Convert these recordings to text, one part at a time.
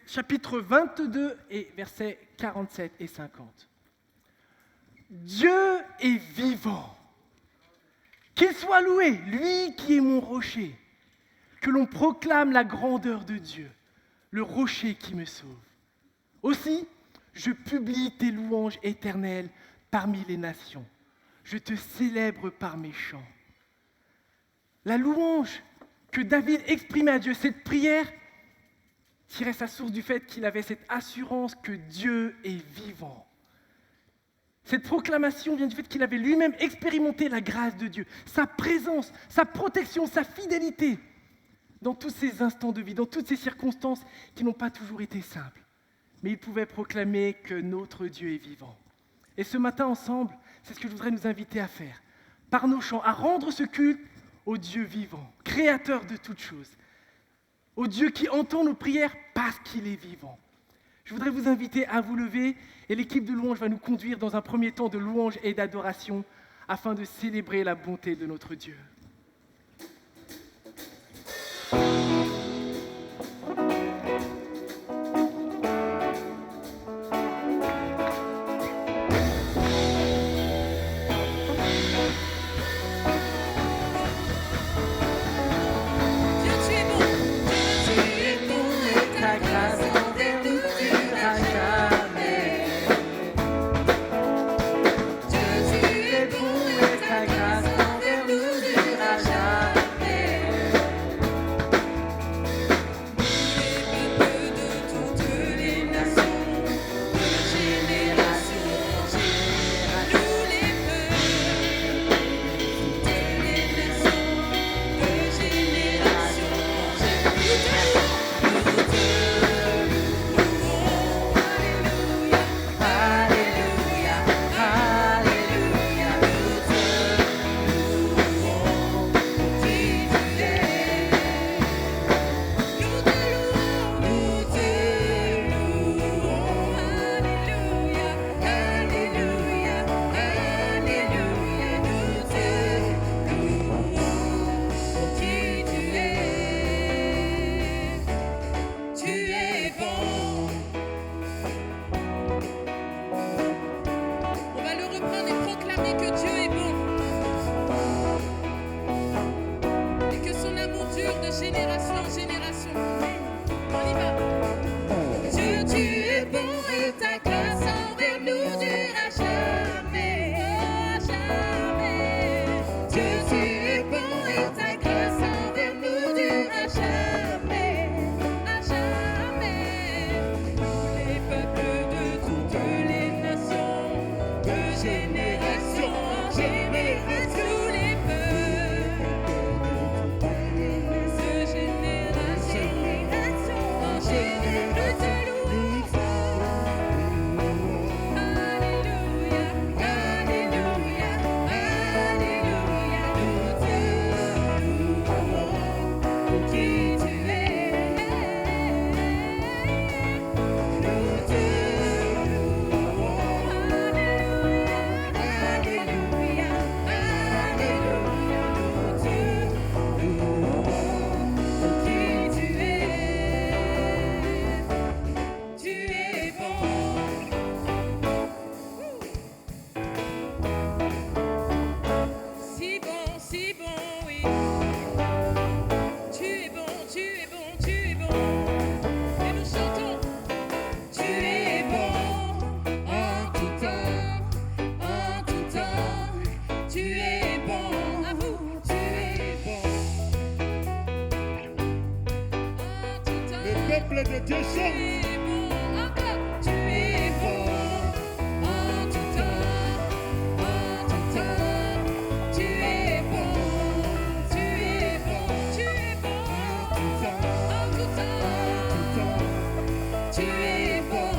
chapitre 22 et versets 47 et 50. Dieu est vivant. Qu'il soit loué, lui qui est mon rocher. Que l'on proclame la grandeur de Dieu, le rocher qui me sauve. Aussi, je publie tes louanges éternelles parmi les nations. Je te célèbre par mes chants. La louange que David exprimait à Dieu, cette prière, tirait sa source du fait qu'il avait cette assurance que Dieu est vivant. Cette proclamation vient du fait qu'il avait lui-même expérimenté la grâce de Dieu, sa présence, sa protection, sa fidélité dans tous ces instants de vie, dans toutes ces circonstances qui n'ont pas toujours été simples. Mais il pouvait proclamer que notre Dieu est vivant. Et ce matin, ensemble, c'est ce que je voudrais nous inviter à faire, par nos chants, à rendre ce culte au Dieu vivant, créateur de toutes choses, au Dieu qui entend nos prières parce qu'il est vivant. Je voudrais vous inviter à vous lever et l'équipe de louange va nous conduire dans un premier temps de louange et d'adoration afin de célébrer la bonté de notre Dieu. peuple de Dieu chante. Tu es bon en tout temps, tu es bon, tu es bon, tu es bon en tout temps, tu es bon.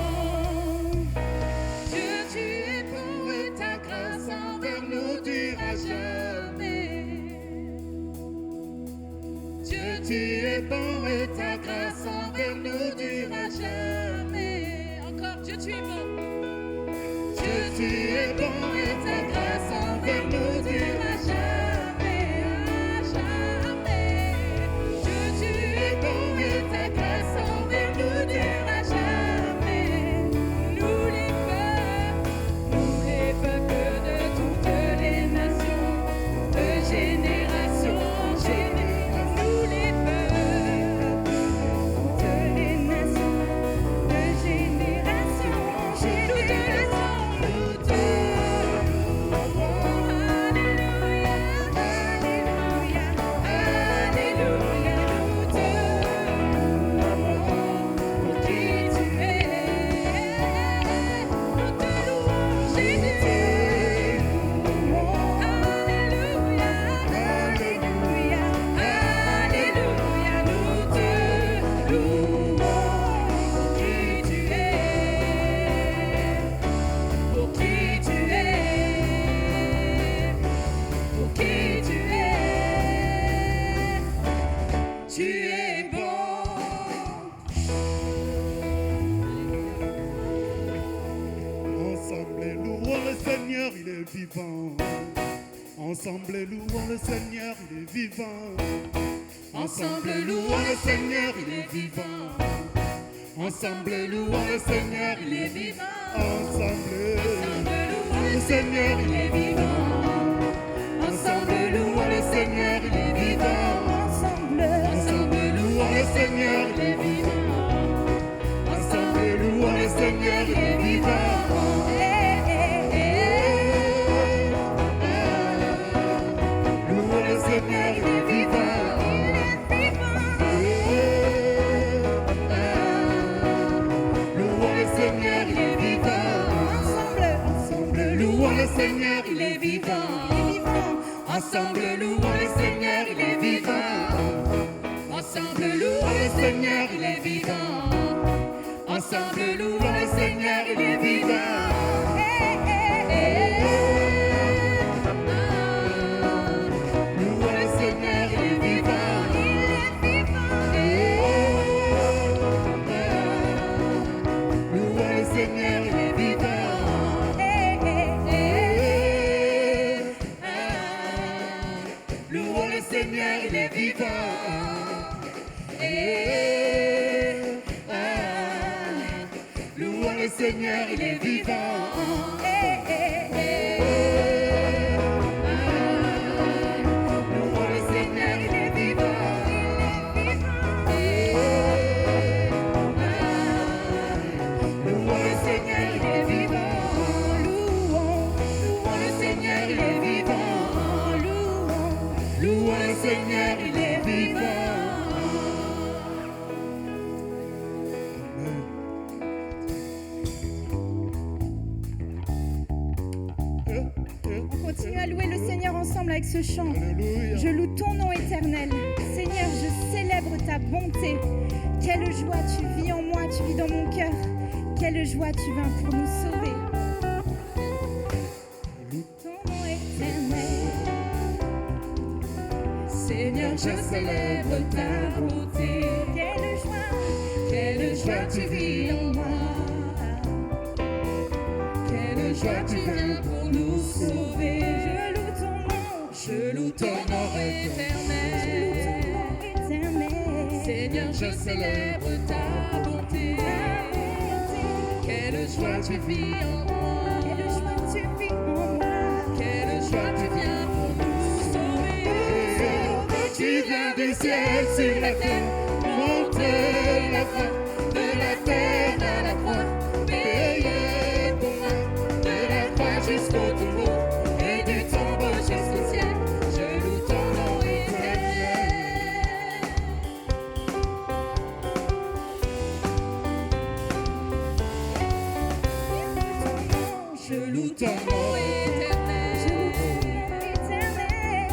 Dieu, tu es bon et ta grâce envers nous durera jamais. Dieu, tu es bon et ta grâce envers nous durera jamais. Encore, Dieu, tu es bon. Dieu, tu es bon et ta grâce envers nous durera jamais, à jamais. Dieu, tu es bon et ta grâce envers nous durera jamais. il est vivant. Ensemble louons le Seigneur, il est vivant. Ensemble louons le Seigneur, il est vivant. Ensemble louons le Seigneur, il est vivant. Ensemble louons le Seigneur, il est vivant. Ensemble louons le Seigneur, il est vivant. Ensemble louons le Seigneur, il est vivant. Ensemble louons le Seigneur, il est vivant. Louons le Seigneur, il est vivant. Louons le Seigneur, il est vivant. Ensemble louons le Seigneur, il est vivant. Ensemble louons le Seigneur, il est vivant. Ensemble louons le Seigneur, il est vivant. Ensemble louons le Seigneur, il est vivant. Louons le Seigneur, il est vivant. Louons le Seigneur, il est vivant. Louons le Seigneur, il est vivant. Louons le Seigneur, il est vivant. Louons le Seigneur, il est vivant. Louons le Seigneur, il est vivant. Louons le Seigneur, il est vivant. Louons le Seigneur, il est vivant. On continue à louer le Seigneur ensemble avec ce chant. Alléluia. Je loue ton nom éternel. Seigneur, je célèbre ta bonté. Quelle joie tu vis en moi, tu vis dans mon cœur. Quelle joie tu viens pour nous sauver. Ton nom éternel. Seigneur, je célèbre ta bonté. Quelle joie tu vis en moi. Quelle joie tu viens pour nous sauver. je loue ton nom. Je loue ton nom éternel. Seigneur, je célèbre ta bonté. Quelle joie tu vis en moi. Quelle joie tu vis en moi. Quelle joie tu viens pour nous sauver. Tu viens du ciel sur la terre, monter la croix, de la terre à la croix, payer pour moi, de la croix jusqu'au tombeau, et du tombeau jusqu'au ciel, je loue ton nom éternel. Je loue ton nom éternel.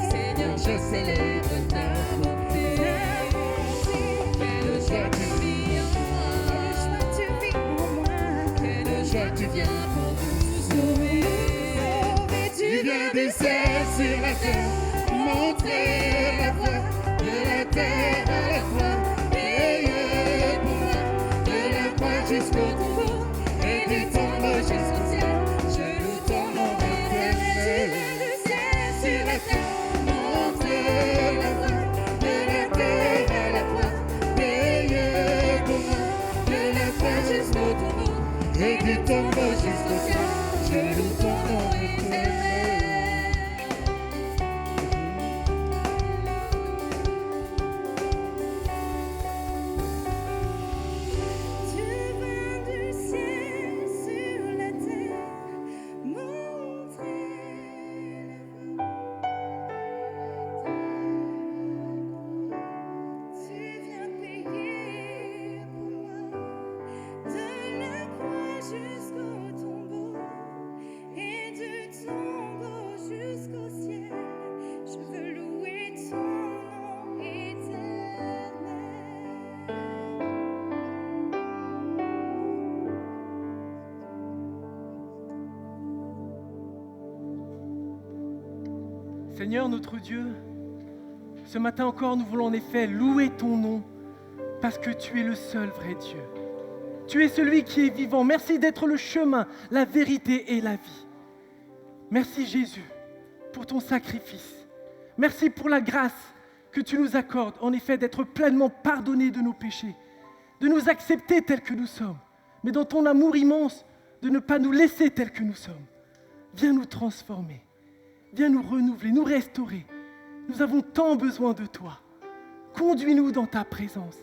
Seigneur, je célèbre ta bonté. Quelle joie tu vis en moi. Quelle joie tu viens pour nous sauver. Tu viens du ciel sur la terre, montrer la voie, de la terre à la croix, payer pour moi, de la croix jusqu'au tombeau, et du tombeau jusqu'au ciel, je loue ton nom éternel. Sur la terre, montrer la voie, de la terre à la croix, payer pour moi, de la croix jusqu'au tombeau, et du tombeau jusqu'au ciel, je loue ton nom éternel. Tu viens du ciel sur la terre, montrer la voie. Tu viens payer pour moi, de la croix jusqu'au tombeau, et du tombeau jusqu'au ciel. Je veux louer ton nom éternel. Seigneur notre Dieu, ce matin encore, nous voulons en effet louer ton nom parce que tu es le seul vrai Dieu. Tu es celui qui est vivant. Merci d'être le chemin, la vérité et la vie. Merci Jésus pour ton sacrifice. Merci pour la grâce que tu nous accordes, en effet, d'être pleinement pardonnés de nos péchés, de nous accepter tels que nous sommes, mais dans ton amour immense, de ne pas nous laisser tels que nous sommes. Viens nous transformer, viens nous renouveler, nous restaurer. Nous avons tant besoin de toi. Conduis-nous dans ta présence.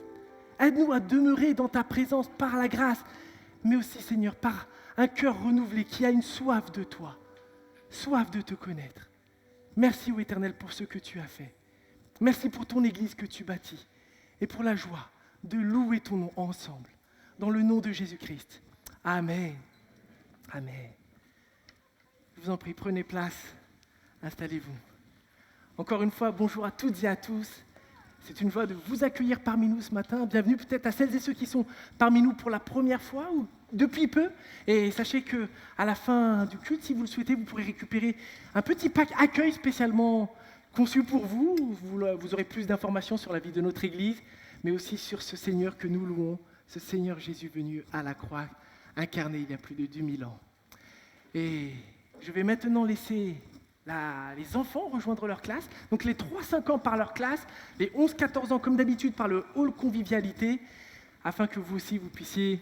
Aide-nous à demeurer dans ta présence par la grâce, mais aussi, Seigneur, par un cœur renouvelé qui a une soif de toi, soif de te connaître. Merci, ô Éternel, pour ce que tu as fait. Merci pour ton Église que tu bâtis et pour la joie de louer ton nom ensemble. Dans le nom de Jésus-Christ. Amen. Amen. Je vous en prie, prenez place, installez-vous. Encore une fois, bonjour à toutes et à tous. C'est une joie de vous accueillir parmi nous ce matin. Bienvenue peut-être à celles et ceux qui sont parmi nous pour la première fois ou depuis peu. Et sachez qu'à la fin du culte, si vous le souhaitez, vous pourrez récupérer un petit pack accueil spécialement conçu pour vous. Vous aurez plus d'informations sur la vie de notre Église, mais aussi sur ce Seigneur que nous louons, ce Seigneur Jésus venu à la croix, incarné il y a plus de 2000 ans. Et je vais maintenant laisser les enfants rejoindre leur classe. Donc les 3-5 ans par leur classe, les 11-14 ans comme d'habitude par le hall convivialité, afin que vous aussi vous puissiez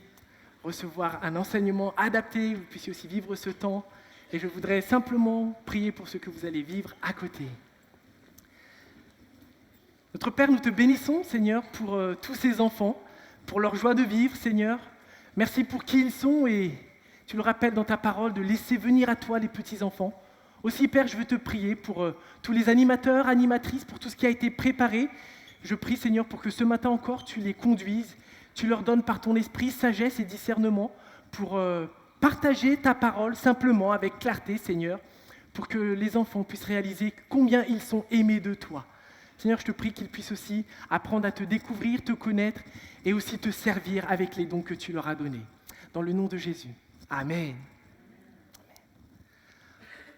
recevoir un enseignement adapté, vous puissiez aussi vivre ce temps. Et je voudrais simplement prier pour ce que vous allez vivre à côté. Notre Père, nous te bénissons, Seigneur, pour tous ces enfants, pour leur joie de vivre, Seigneur. Merci pour qui ils sont et tu le rappelles dans ta parole de laisser venir à toi les petits-enfants. Aussi, Père, je veux te prier pour tous les animateurs, animatrices, pour tout ce qui a été préparé. Je prie, Seigneur, pour que ce matin encore, tu les conduises, tu leur donnes par ton esprit sagesse et discernement pour partager ta parole simplement, avec clarté, Seigneur, pour que les enfants puissent réaliser combien ils sont aimés de toi. Seigneur, je te prie qu'ils puissent aussi apprendre à te découvrir, te connaître et aussi te servir avec les dons que tu leur as donnés. Dans le nom de Jésus. Amen.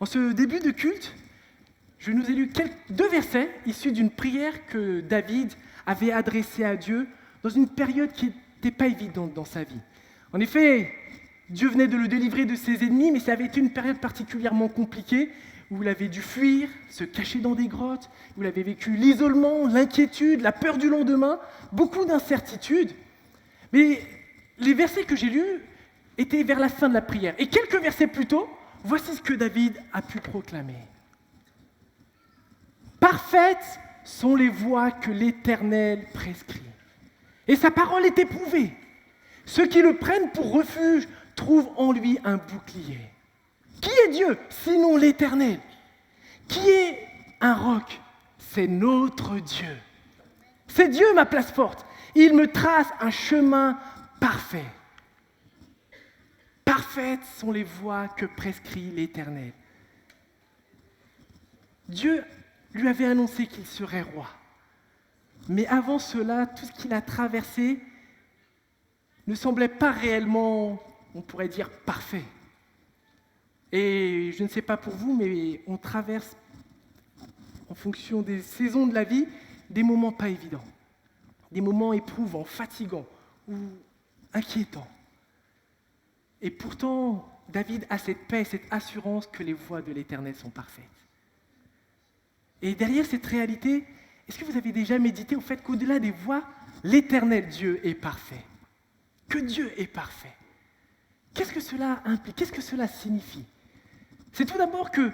En ce début de culte, je nous ai lu 2 versets issus d'une prière que David avait adressée à Dieu dans une période qui n'était pas évidente dans sa vie. En effet, Dieu venait de le délivrer de ses ennemis, mais ça avait été une période particulièrement compliquée où il avait dû fuir, se cacher dans des grottes, où il avait vécu l'isolement, l'inquiétude, la peur du lendemain, beaucoup d'incertitudes. Mais les versets que j'ai lus étaient vers la fin de la prière. Et quelques versets plus tôt, voici ce que David a pu proclamer. Parfaites sont les voies que l'Éternel prescrit, et sa parole est éprouvée. Ceux qui le prennent pour refuge trouvent en lui un bouclier. Qui est Dieu, sinon l'Éternel? Qui est un roc? C'est notre Dieu. C'est Dieu ma place forte. Il me trace un chemin parfait. Parfaites sont les voies que prescrit l'Éternel. Dieu lui avait annoncé qu'il serait roi. Mais avant cela, tout ce qu'il a traversé ne semblait pas réellement, on pourrait dire, parfait. Et je ne sais pas pour vous, mais on traverse, en fonction des saisons de la vie, des moments pas évidents. Des moments éprouvants, fatigants ou inquiétants. Et pourtant, David a cette paix, cette assurance que les voies de l'Éternel sont parfaites. Et derrière cette réalité, est-ce que vous avez déjà médité au fait qu'au-delà des voies, l'Éternel Dieu est parfait? Que Dieu est parfait. Qu'est-ce que cela implique? Qu'est-ce que cela signifie? C'est tout d'abord que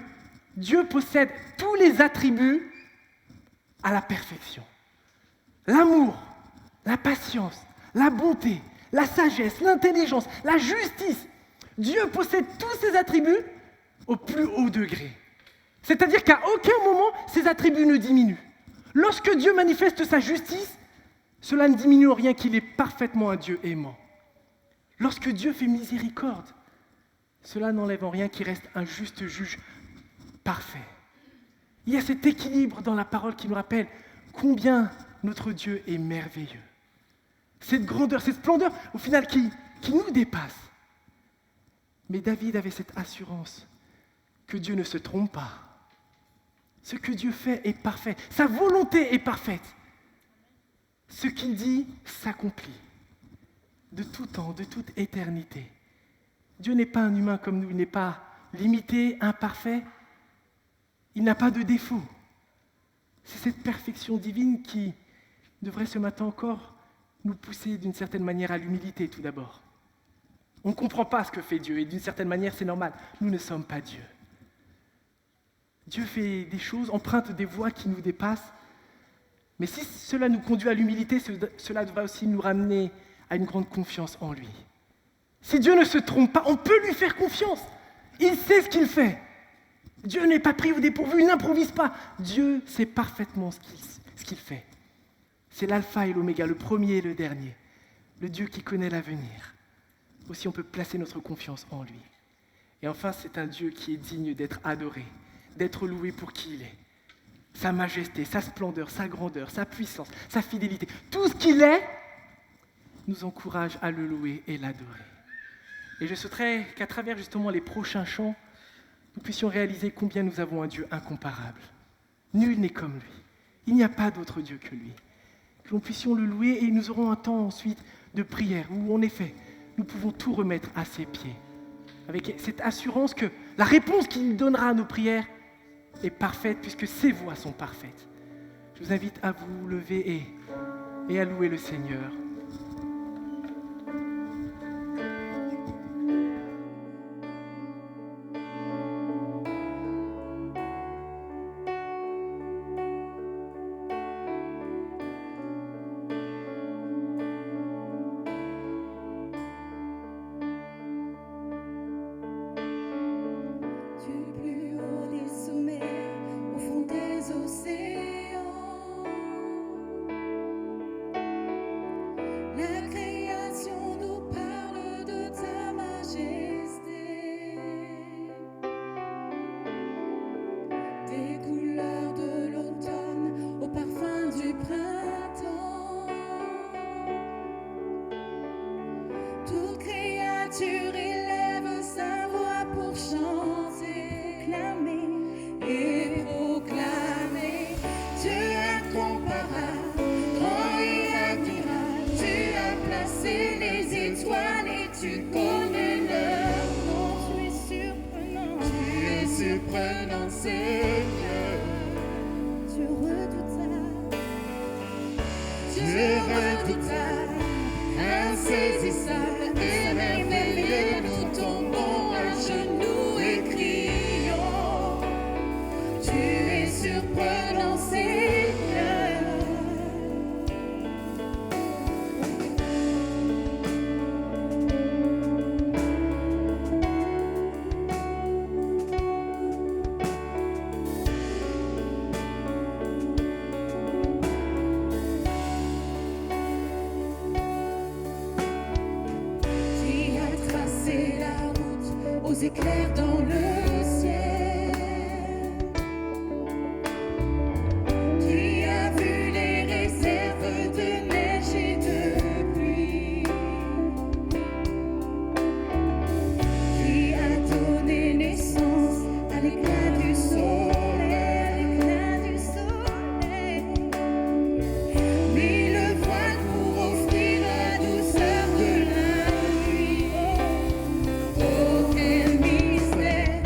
Dieu possède tous les attributs à la perfection. L'amour, la patience, la bonté, la sagesse, l'intelligence, la justice. Dieu possède tous ces attributs au plus haut degré. C'est-à-dire qu'à aucun moment, ces attributs ne diminuent. Lorsque Dieu manifeste sa justice, cela ne diminue en rien qu'il est parfaitement un Dieu aimant. Lorsque Dieu fait miséricorde, cela n'enlève en rien qu'il reste un juste juge parfait. Il y a cet équilibre dans la parole qui nous rappelle combien notre Dieu est merveilleux. Cette grandeur, cette splendeur, au final, qui nous dépasse. Mais David avait cette assurance que Dieu ne se trompe pas. Ce que Dieu fait est parfait. Sa volonté est parfaite. Ce qu'il dit s'accomplit. De tout temps, de toute éternité. Dieu n'est pas un humain comme nous, il n'est pas limité, imparfait. Il n'a pas de défaut. C'est cette perfection divine qui devrait ce matin encore nous pousser d'une certaine manière à l'humilité tout d'abord. On ne comprend pas ce que fait Dieu et d'une certaine manière c'est normal. Nous ne sommes pas Dieu. Dieu fait des choses, emprunte des voies qui nous dépassent. Mais si cela nous conduit à l'humilité, cela devrait aussi nous ramener à une grande confiance en lui. Si Dieu ne se trompe pas, on peut lui faire confiance. Il sait ce qu'il fait. Dieu n'est pas pris au dépourvu, il n'improvise pas. Dieu sait parfaitement ce qu'il fait. C'est l'alpha et l'oméga, le premier et le dernier. Le Dieu qui connaît l'avenir. Aussi, on peut placer notre confiance en lui. Et enfin, c'est un Dieu qui est digne d'être adoré, d'être loué pour qui il est. Sa majesté, sa splendeur, sa grandeur, sa puissance, sa fidélité, tout ce qu'il est, nous encourage à le louer et l'adorer. Et je souhaiterais qu'à travers justement les prochains chants, nous puissions réaliser combien nous avons un Dieu incomparable. Nul n'est comme lui. Il n'y a pas d'autre Dieu que lui. Que nous puissions le louer et nous aurons un temps ensuite de prière où, en effet, nous pouvons tout remettre à ses pieds. Avec cette assurance que la réponse qu'il donnera à nos prières est parfaite puisque ses voies sont parfaites. Je vous invite à vous lever et à louer le Seigneur. Éclairs dans le ciel. Qui a vu les réserves de neige et de pluie? Qui a donné naissance à l'éclat du soleil, mis le voile pour offrir la douceur de la nuit. Oh, quel mystère!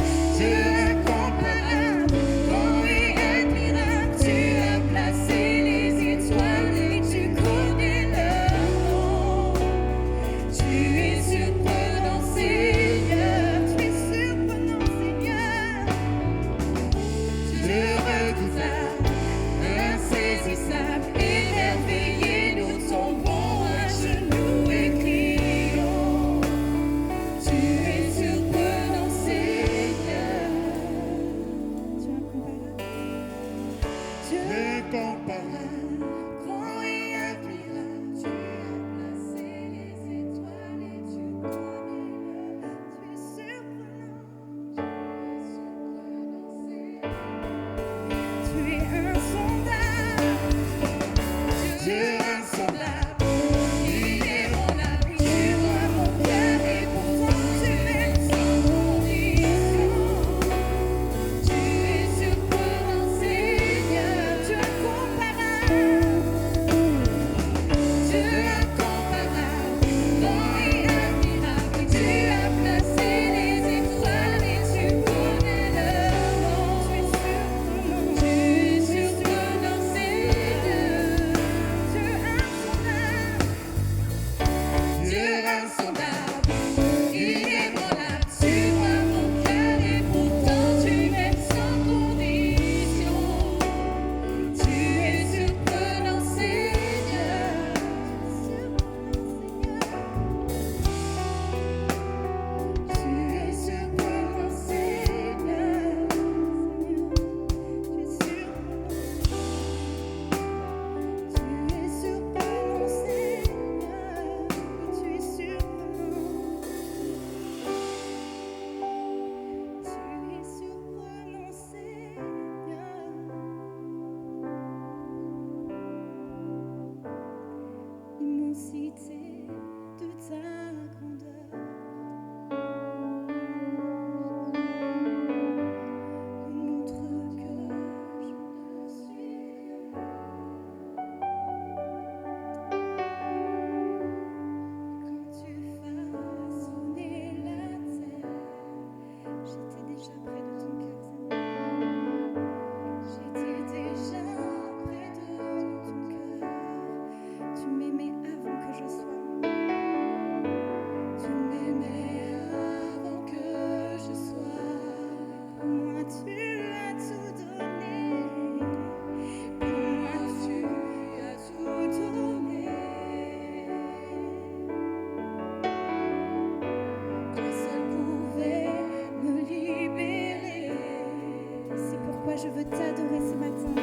je veux t'adorer ce matin.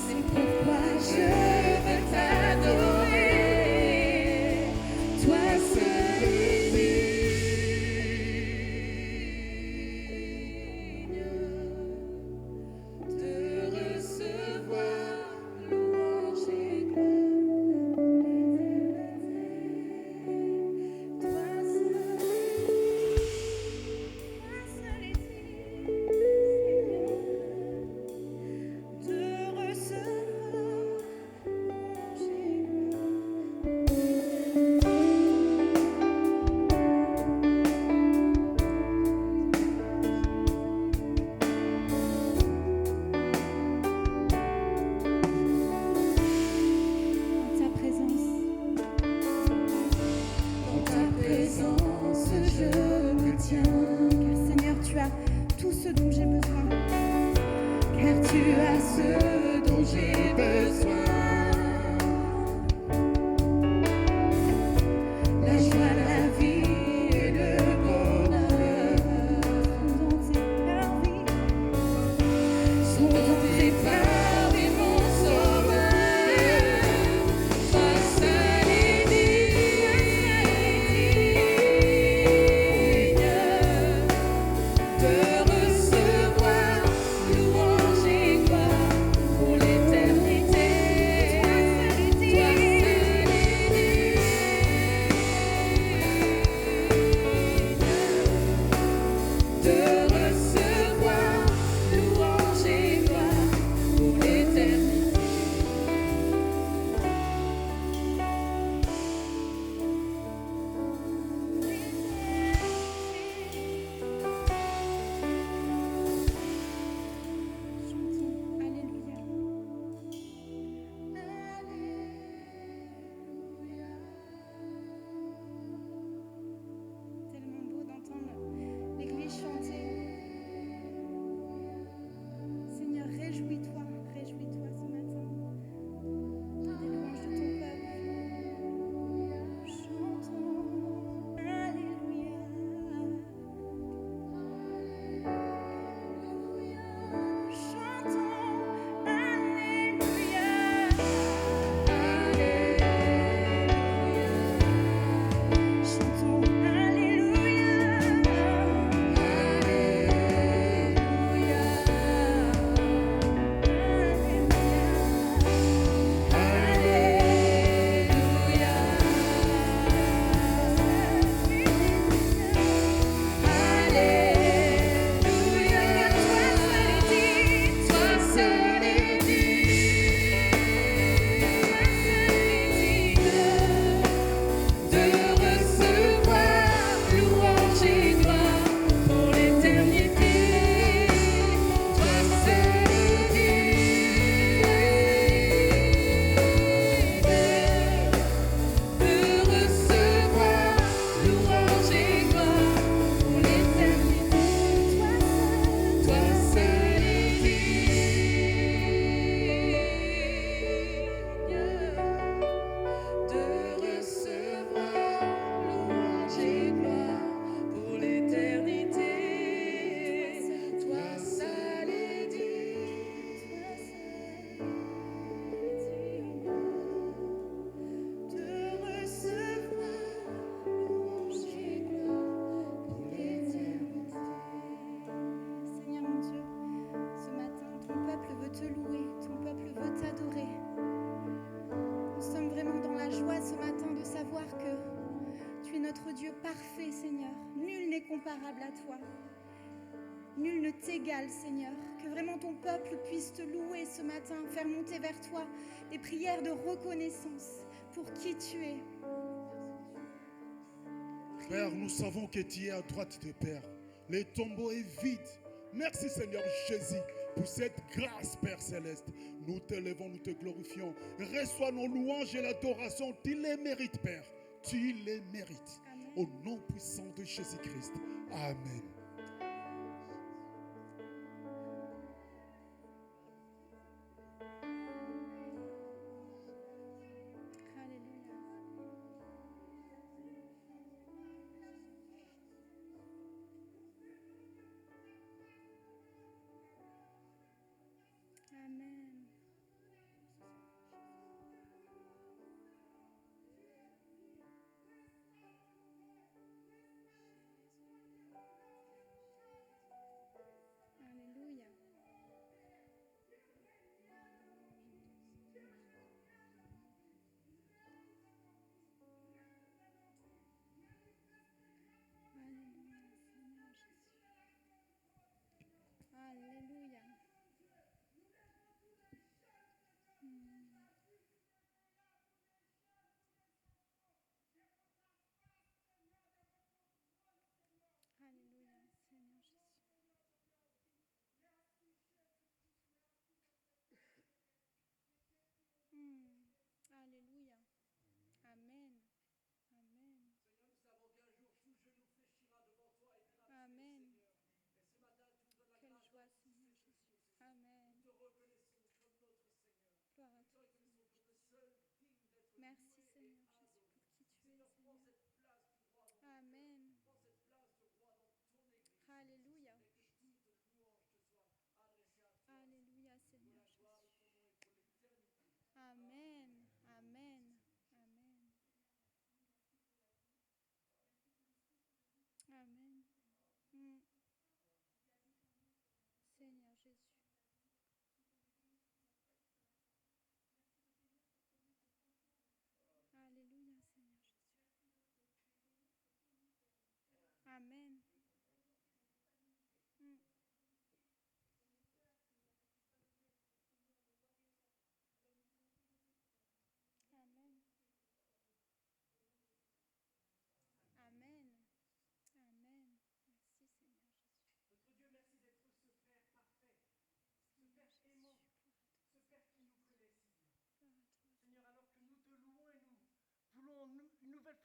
C'est pourquoi je veux t'adorer, toi seul est digne de recevoir louange et gloire. Toi seul est digne, de recevoir louange et Dans ta présence, Dans ta présence, je me tiens, car Seigneur, tu as tout ce dont j'ai besoin. car tu as ce dont j'ai besoin. La joie, la vie et le bonheur Dans tes parvis, sont dans tes parvis, mon sauveur. Toi seul est digne de recevoir louange et gloire pour l'éternité. Toi seul est digne de recevoir louange et gloire pour l'éternité. chantons Alléluia. Tellement beau d'entendre l'église chanter. Seigneur, réjouis-toi ce matin des louanges de ton peuple. Chantons Alléluia. Chantons Alléluia. Chantons Toi seul est digne de recevoir louange et gloire pour l'éternité. Toi seul est digne de recevoir louange et gloire pour l'éternité. Toi seul est digne de recevoir louange et gloire pour l'éternité. Toi seul est digne de recevoir louange et gloire pour l'éternité. Seigneur mon Dieu, ce matin, ton peuple veut te louer, ton peuple veut t'adorer. Nous sommes vraiment dans la joie ce matin de savoir que tu es notre Dieu parfait, Seigneur. Nul n'est comparable à toi. Nul ne t'égale, Seigneur. Que vraiment ton peuple puisse te louer ce matin, faire monter vers toi des prières de reconnaissance pour qui tu es. Père, nous savons que tu es à droite de Père. Le tombeau est vide. Merci Seigneur Jésus pour cette grâce, Père Céleste. Nous te levons, nous te glorifions. Reçois nos louanges et l'adoration. Tu les mérites, Père. Tu les mérites. Amen. Au nom puissant de Jésus-Christ. Amen. Alléluia.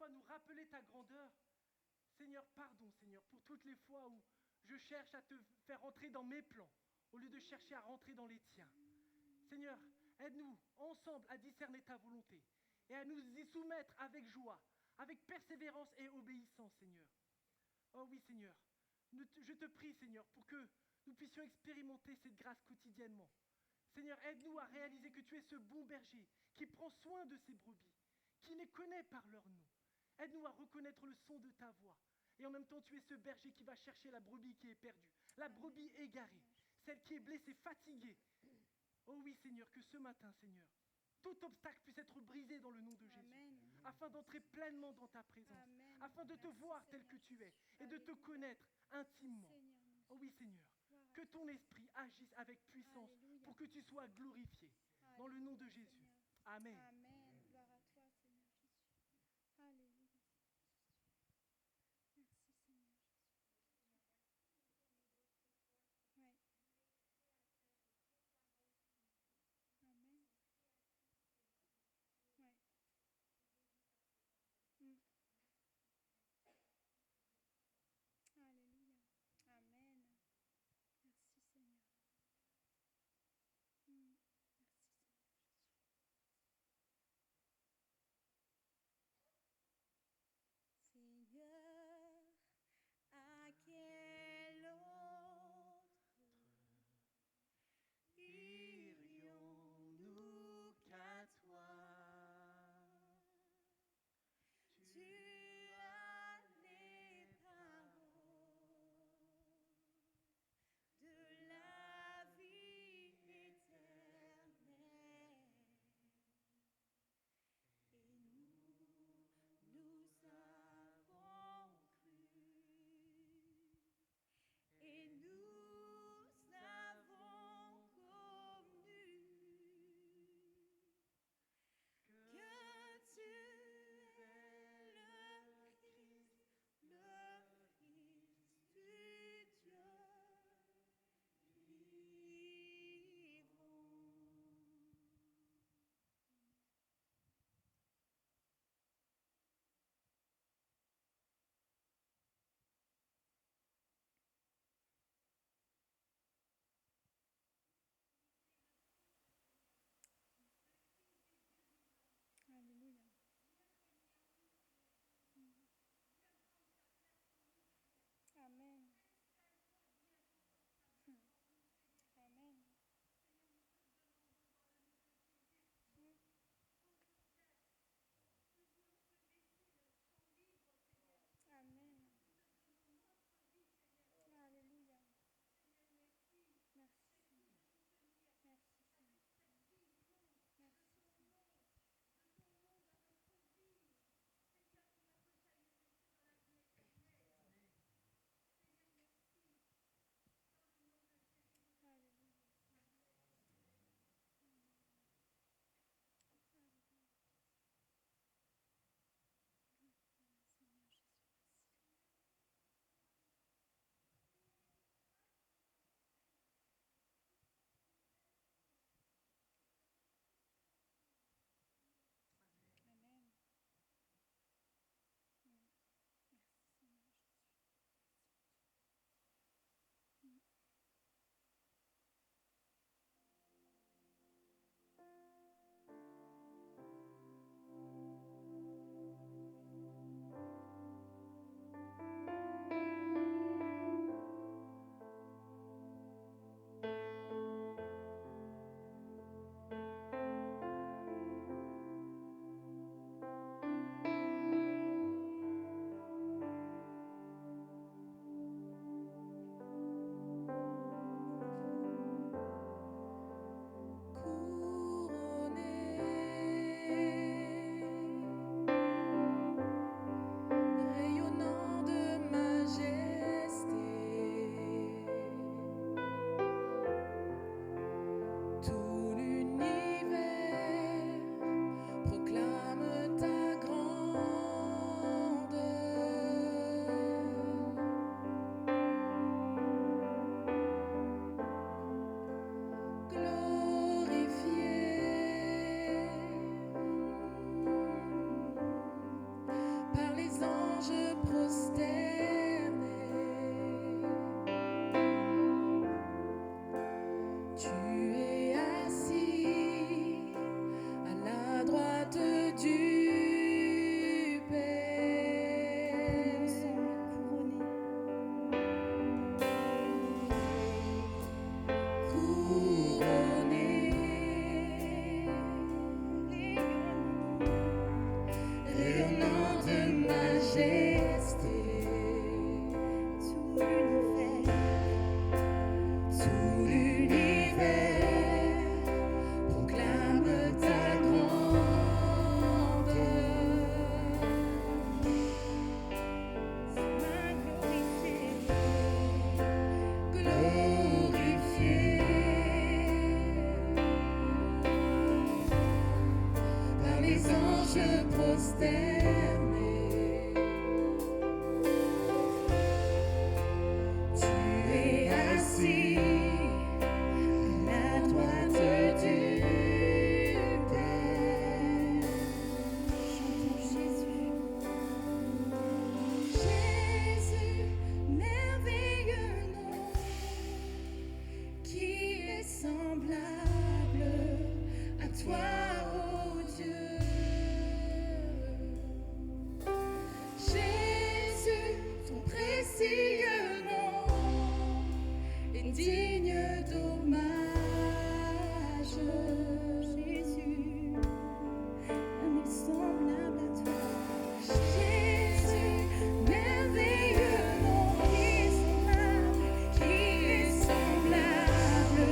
fois nous rappeler ta grandeur. Seigneur, pardon, Seigneur, pour toutes les fois où je cherche à te faire rentrer dans mes plans, au lieu de chercher à rentrer dans les tiens. Seigneur, aide-nous ensemble à discerner ta volonté et à nous y soumettre avec joie, avec persévérance et obéissance, Seigneur. Oh oui, Seigneur, je te prie, Seigneur, pour que nous puissions expérimenter cette grâce quotidiennement. Seigneur, aide-nous à réaliser que tu es ce bon berger qui prend soin de ses brebis, qui les connaît par leur nom. Aide-nous à reconnaître le son de ta voix. Et en même temps, tu es ce berger qui va chercher la brebis qui est perdue, la brebis égarée, celle qui est blessée, fatiguée. Oh oui, Seigneur, que ce matin, Seigneur, tout obstacle puisse être brisé dans le nom de Jésus, afin d'entrer pleinement dans ta présence, afin de te voir tel que tu es et de te connaître intimement. Oh oui, Seigneur, que ton esprit agisse avec puissance pour que tu sois glorifié. Dans le nom de Jésus. Amen. Amen. Gloire à toi, Seigneur Jésus. Alléluia. Merci, Seigneur Jésus. Ouais. Amen. Ouais. Alléluia. Amen. Merci, Seigneur. Merci, Seigneur Jésus. prosterner. Tu es assis à la droite du Père. Chantons Jésus. Jésus, merveilleux nom, qui est semblable à toi, ô Dieu. Jésus, ton précieux nom est digne d'hommage. Jésus, un est semblable à toi. Jésus, merveilleux nom, qui est semblable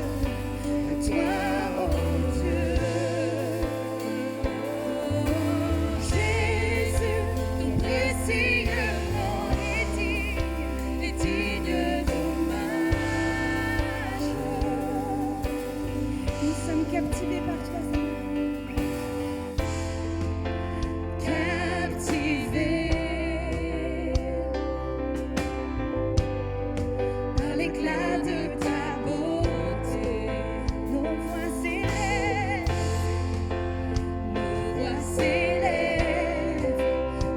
à toi, ô Dieu. Jésus, ton précieux nom est digne d'hommage. Nous sommes captivés par toi, Seigneur. Captivés par l'éclat de ta beauté, nos voix s'élèvent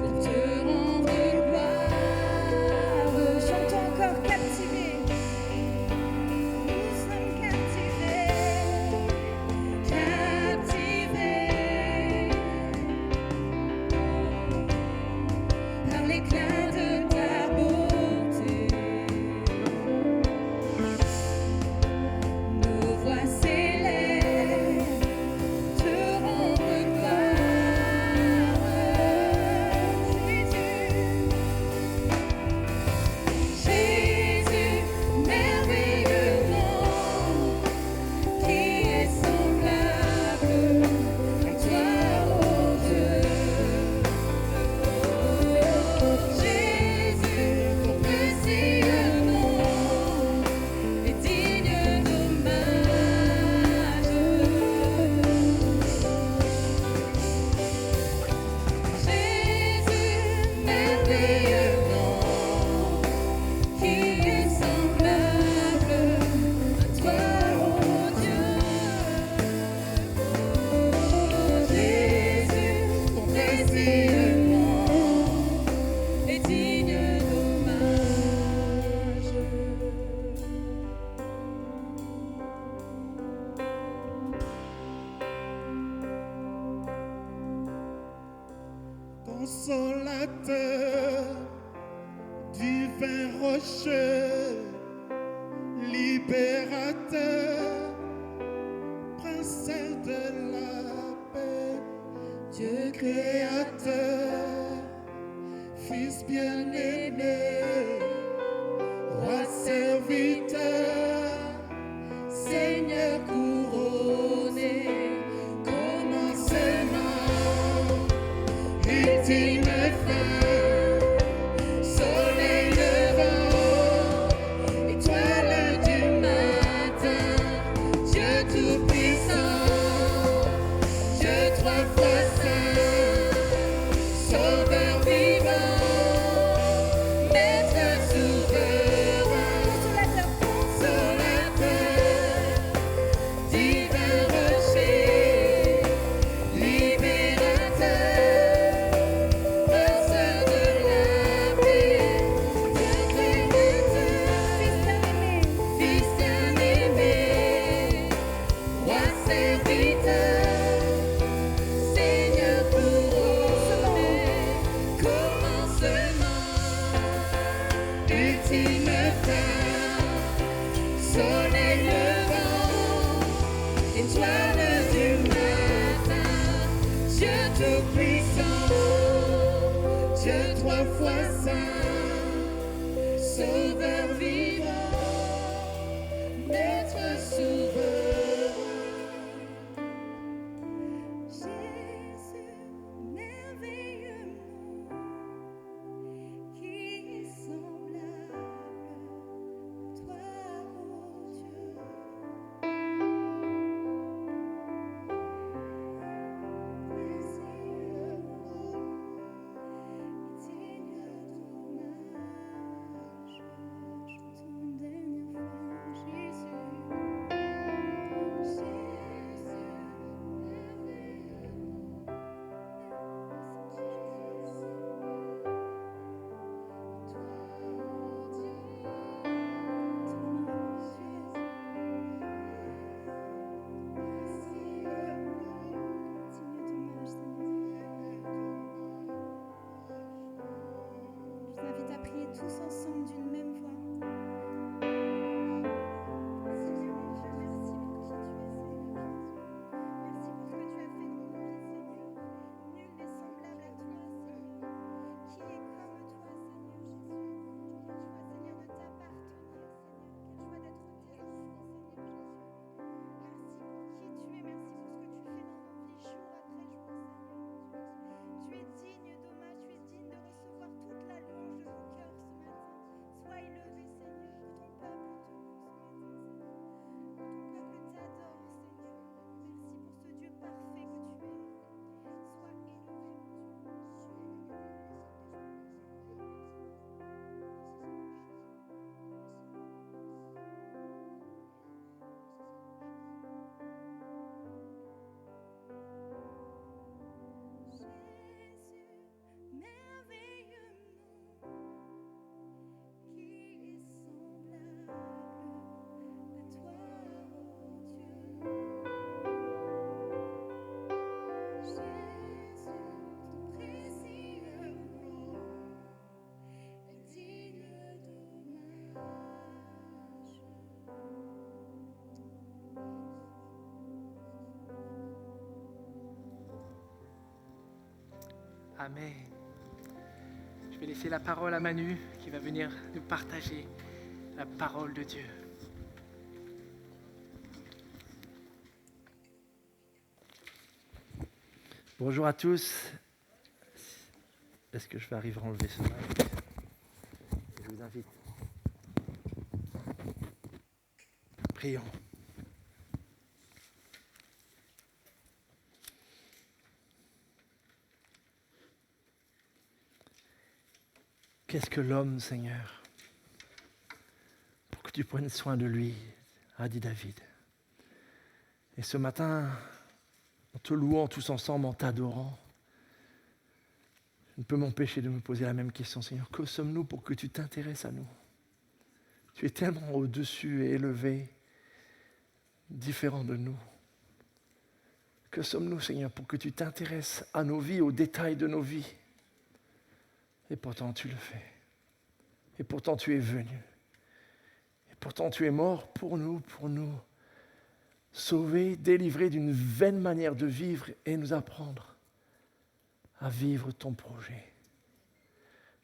pour te rendre gloire. Chantons encore captivés. Nous sommes captivés, captivés par l'éclat de ta beauté. Nos voix s'élèvent, te rendre gloire. Jésus, merveilleux nom, qui est semblable à toi, ô Dieu. Jésus, ton précieux nom est digne d'hommage. Jésus, merveilleux nom, qui est semblable à toi, ô Dieu. Jésus, ton précieux nom est digne d'hommage. Consolateur, divin rocher, libérateur, prince de la paix, Dieu créateur, Fils bien-aimé, roi serviteur, Seigneur couronné, commencement, ultime fin, soleil levant, étoile du matin, Dieu tout-puissant, Dieu trois fois saint, sauveur vivant, maître souverain, consolateur, divin rocher, libérateur, prince de la paix, Dieu créateur, Fils bien-aimé, roi serviteur, Seigneur couronné, commencement, ultime fin, soleil levant, étoile du matin, Dieu tout-puissant, Dieu trois fois saint, sauveur vivant, maître souverain. Jésus, merveilleux nom, qui est semblable tous ensemble d'une même voix. Seigneur mon Dieu, merci pour qui tu es, Seigneur. Merci pour ce que tu as fait dans nos vies, Seigneur. Nul n'est semblable à toi, Seigneur. Qui est comme toi, Seigneur Jésus? Quelle joie, Seigneur, de t'appartenir, Seigneur. Quelle joie d'être tes enfants, Seigneur Jésus. Merci pour qui tu es, merci pour ce que tu fais dans nos vies, jour après jour, Seigneur mon Dieu. Tu es digne d'hommage, tu es digne de recevoir toute la louange de nos cœurs ce matin. Sois élevé, Seigneur, que ton peuple te loue ce matin, Seigneur. Que ton peuple t'adore, Seigneur. Merci pour ce Dieu parfait que tu es. Sois élevé, mon Dieu. Jésus, merveilleux nom, qui est semblable à toi, ô Dieu. Jésus, ton précieux nom est digne d'hommage. Amen. Je vais laisser la parole à Manu qui va venir nous partager la parole de Dieu. Bonjour à tous. Est-ce que je vais arriver à enlever ce mic? Je vous invite. Prions. Qu'est-ce que l'homme, Seigneur, pour que tu prennes soin de lui, a dit David. Et ce matin, en te louant tous ensemble, en t'adorant, je ne peux m'empêcher de me poser la même question, Seigneur. Que sommes-nous pour que tu t'intéresses à nous? Tu es tellement au-dessus et élevé, différent de nous. Que sommes-nous, Seigneur, pour que tu t'intéresses à nos vies, aux détails de nos vies? Et pourtant, tu le fais. Et pourtant, tu es venu. Et pourtant, tu es mort pour nous sauver, délivrer d'une vaine manière de vivre et nous apprendre à vivre ton projet.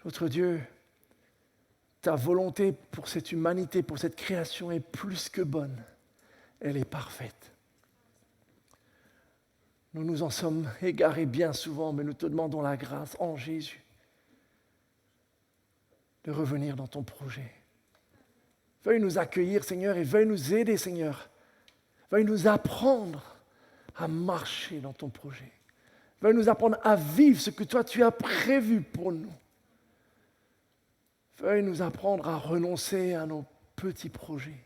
Notre Dieu, ta volonté pour cette humanité, pour cette création est plus que bonne. Elle est parfaite. Nous nous en sommes égarés bien souvent, mais nous te demandons la grâce en Jésus de revenir dans ton projet. Veuille nous accueillir, Seigneur, et veuille nous aider, Seigneur. Veuille nous apprendre à marcher dans ton projet. Veuille nous apprendre à vivre ce que toi tu as prévu pour nous. Veuille nous apprendre à renoncer à nos petits projets,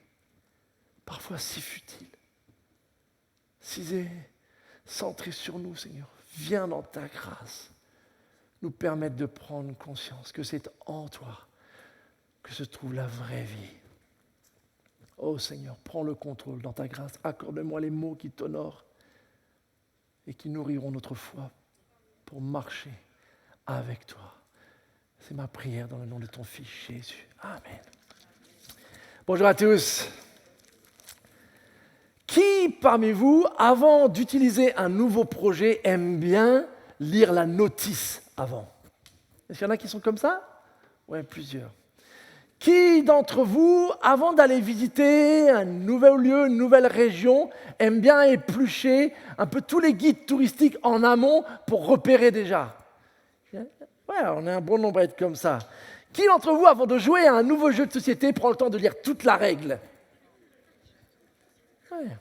parfois si futiles, si centrés sur nous, Seigneur. Viens dans ta grâce nous permettre de prendre conscience que c'est en toi que se trouve la vraie vie. Oh Seigneur, prends le contrôle dans ta grâce. Accorde-moi les mots qui t'honorent et qui nourriront notre foi pour marcher avec toi. C'est ma prière dans le nom de ton Fils Jésus. Amen. Bonjour à tous. Qui parmi vous, avant d'utiliser un nouveau projet, aime bien lire la notice avant? Est-ce qu'il y en a qui sont comme ça? Oui, plusieurs. Qui d'entre vous, avant d'aller visiter un nouvel lieu, une nouvelle région, aime bien éplucher un peu tous les guides touristiques en amont pour repérer déjà? Ouais, on est un bon nombre à être comme ça. Qui d'entre vous, avant de jouer à un nouveau jeu de société, prend le temps de lire toute la règle? Ouais.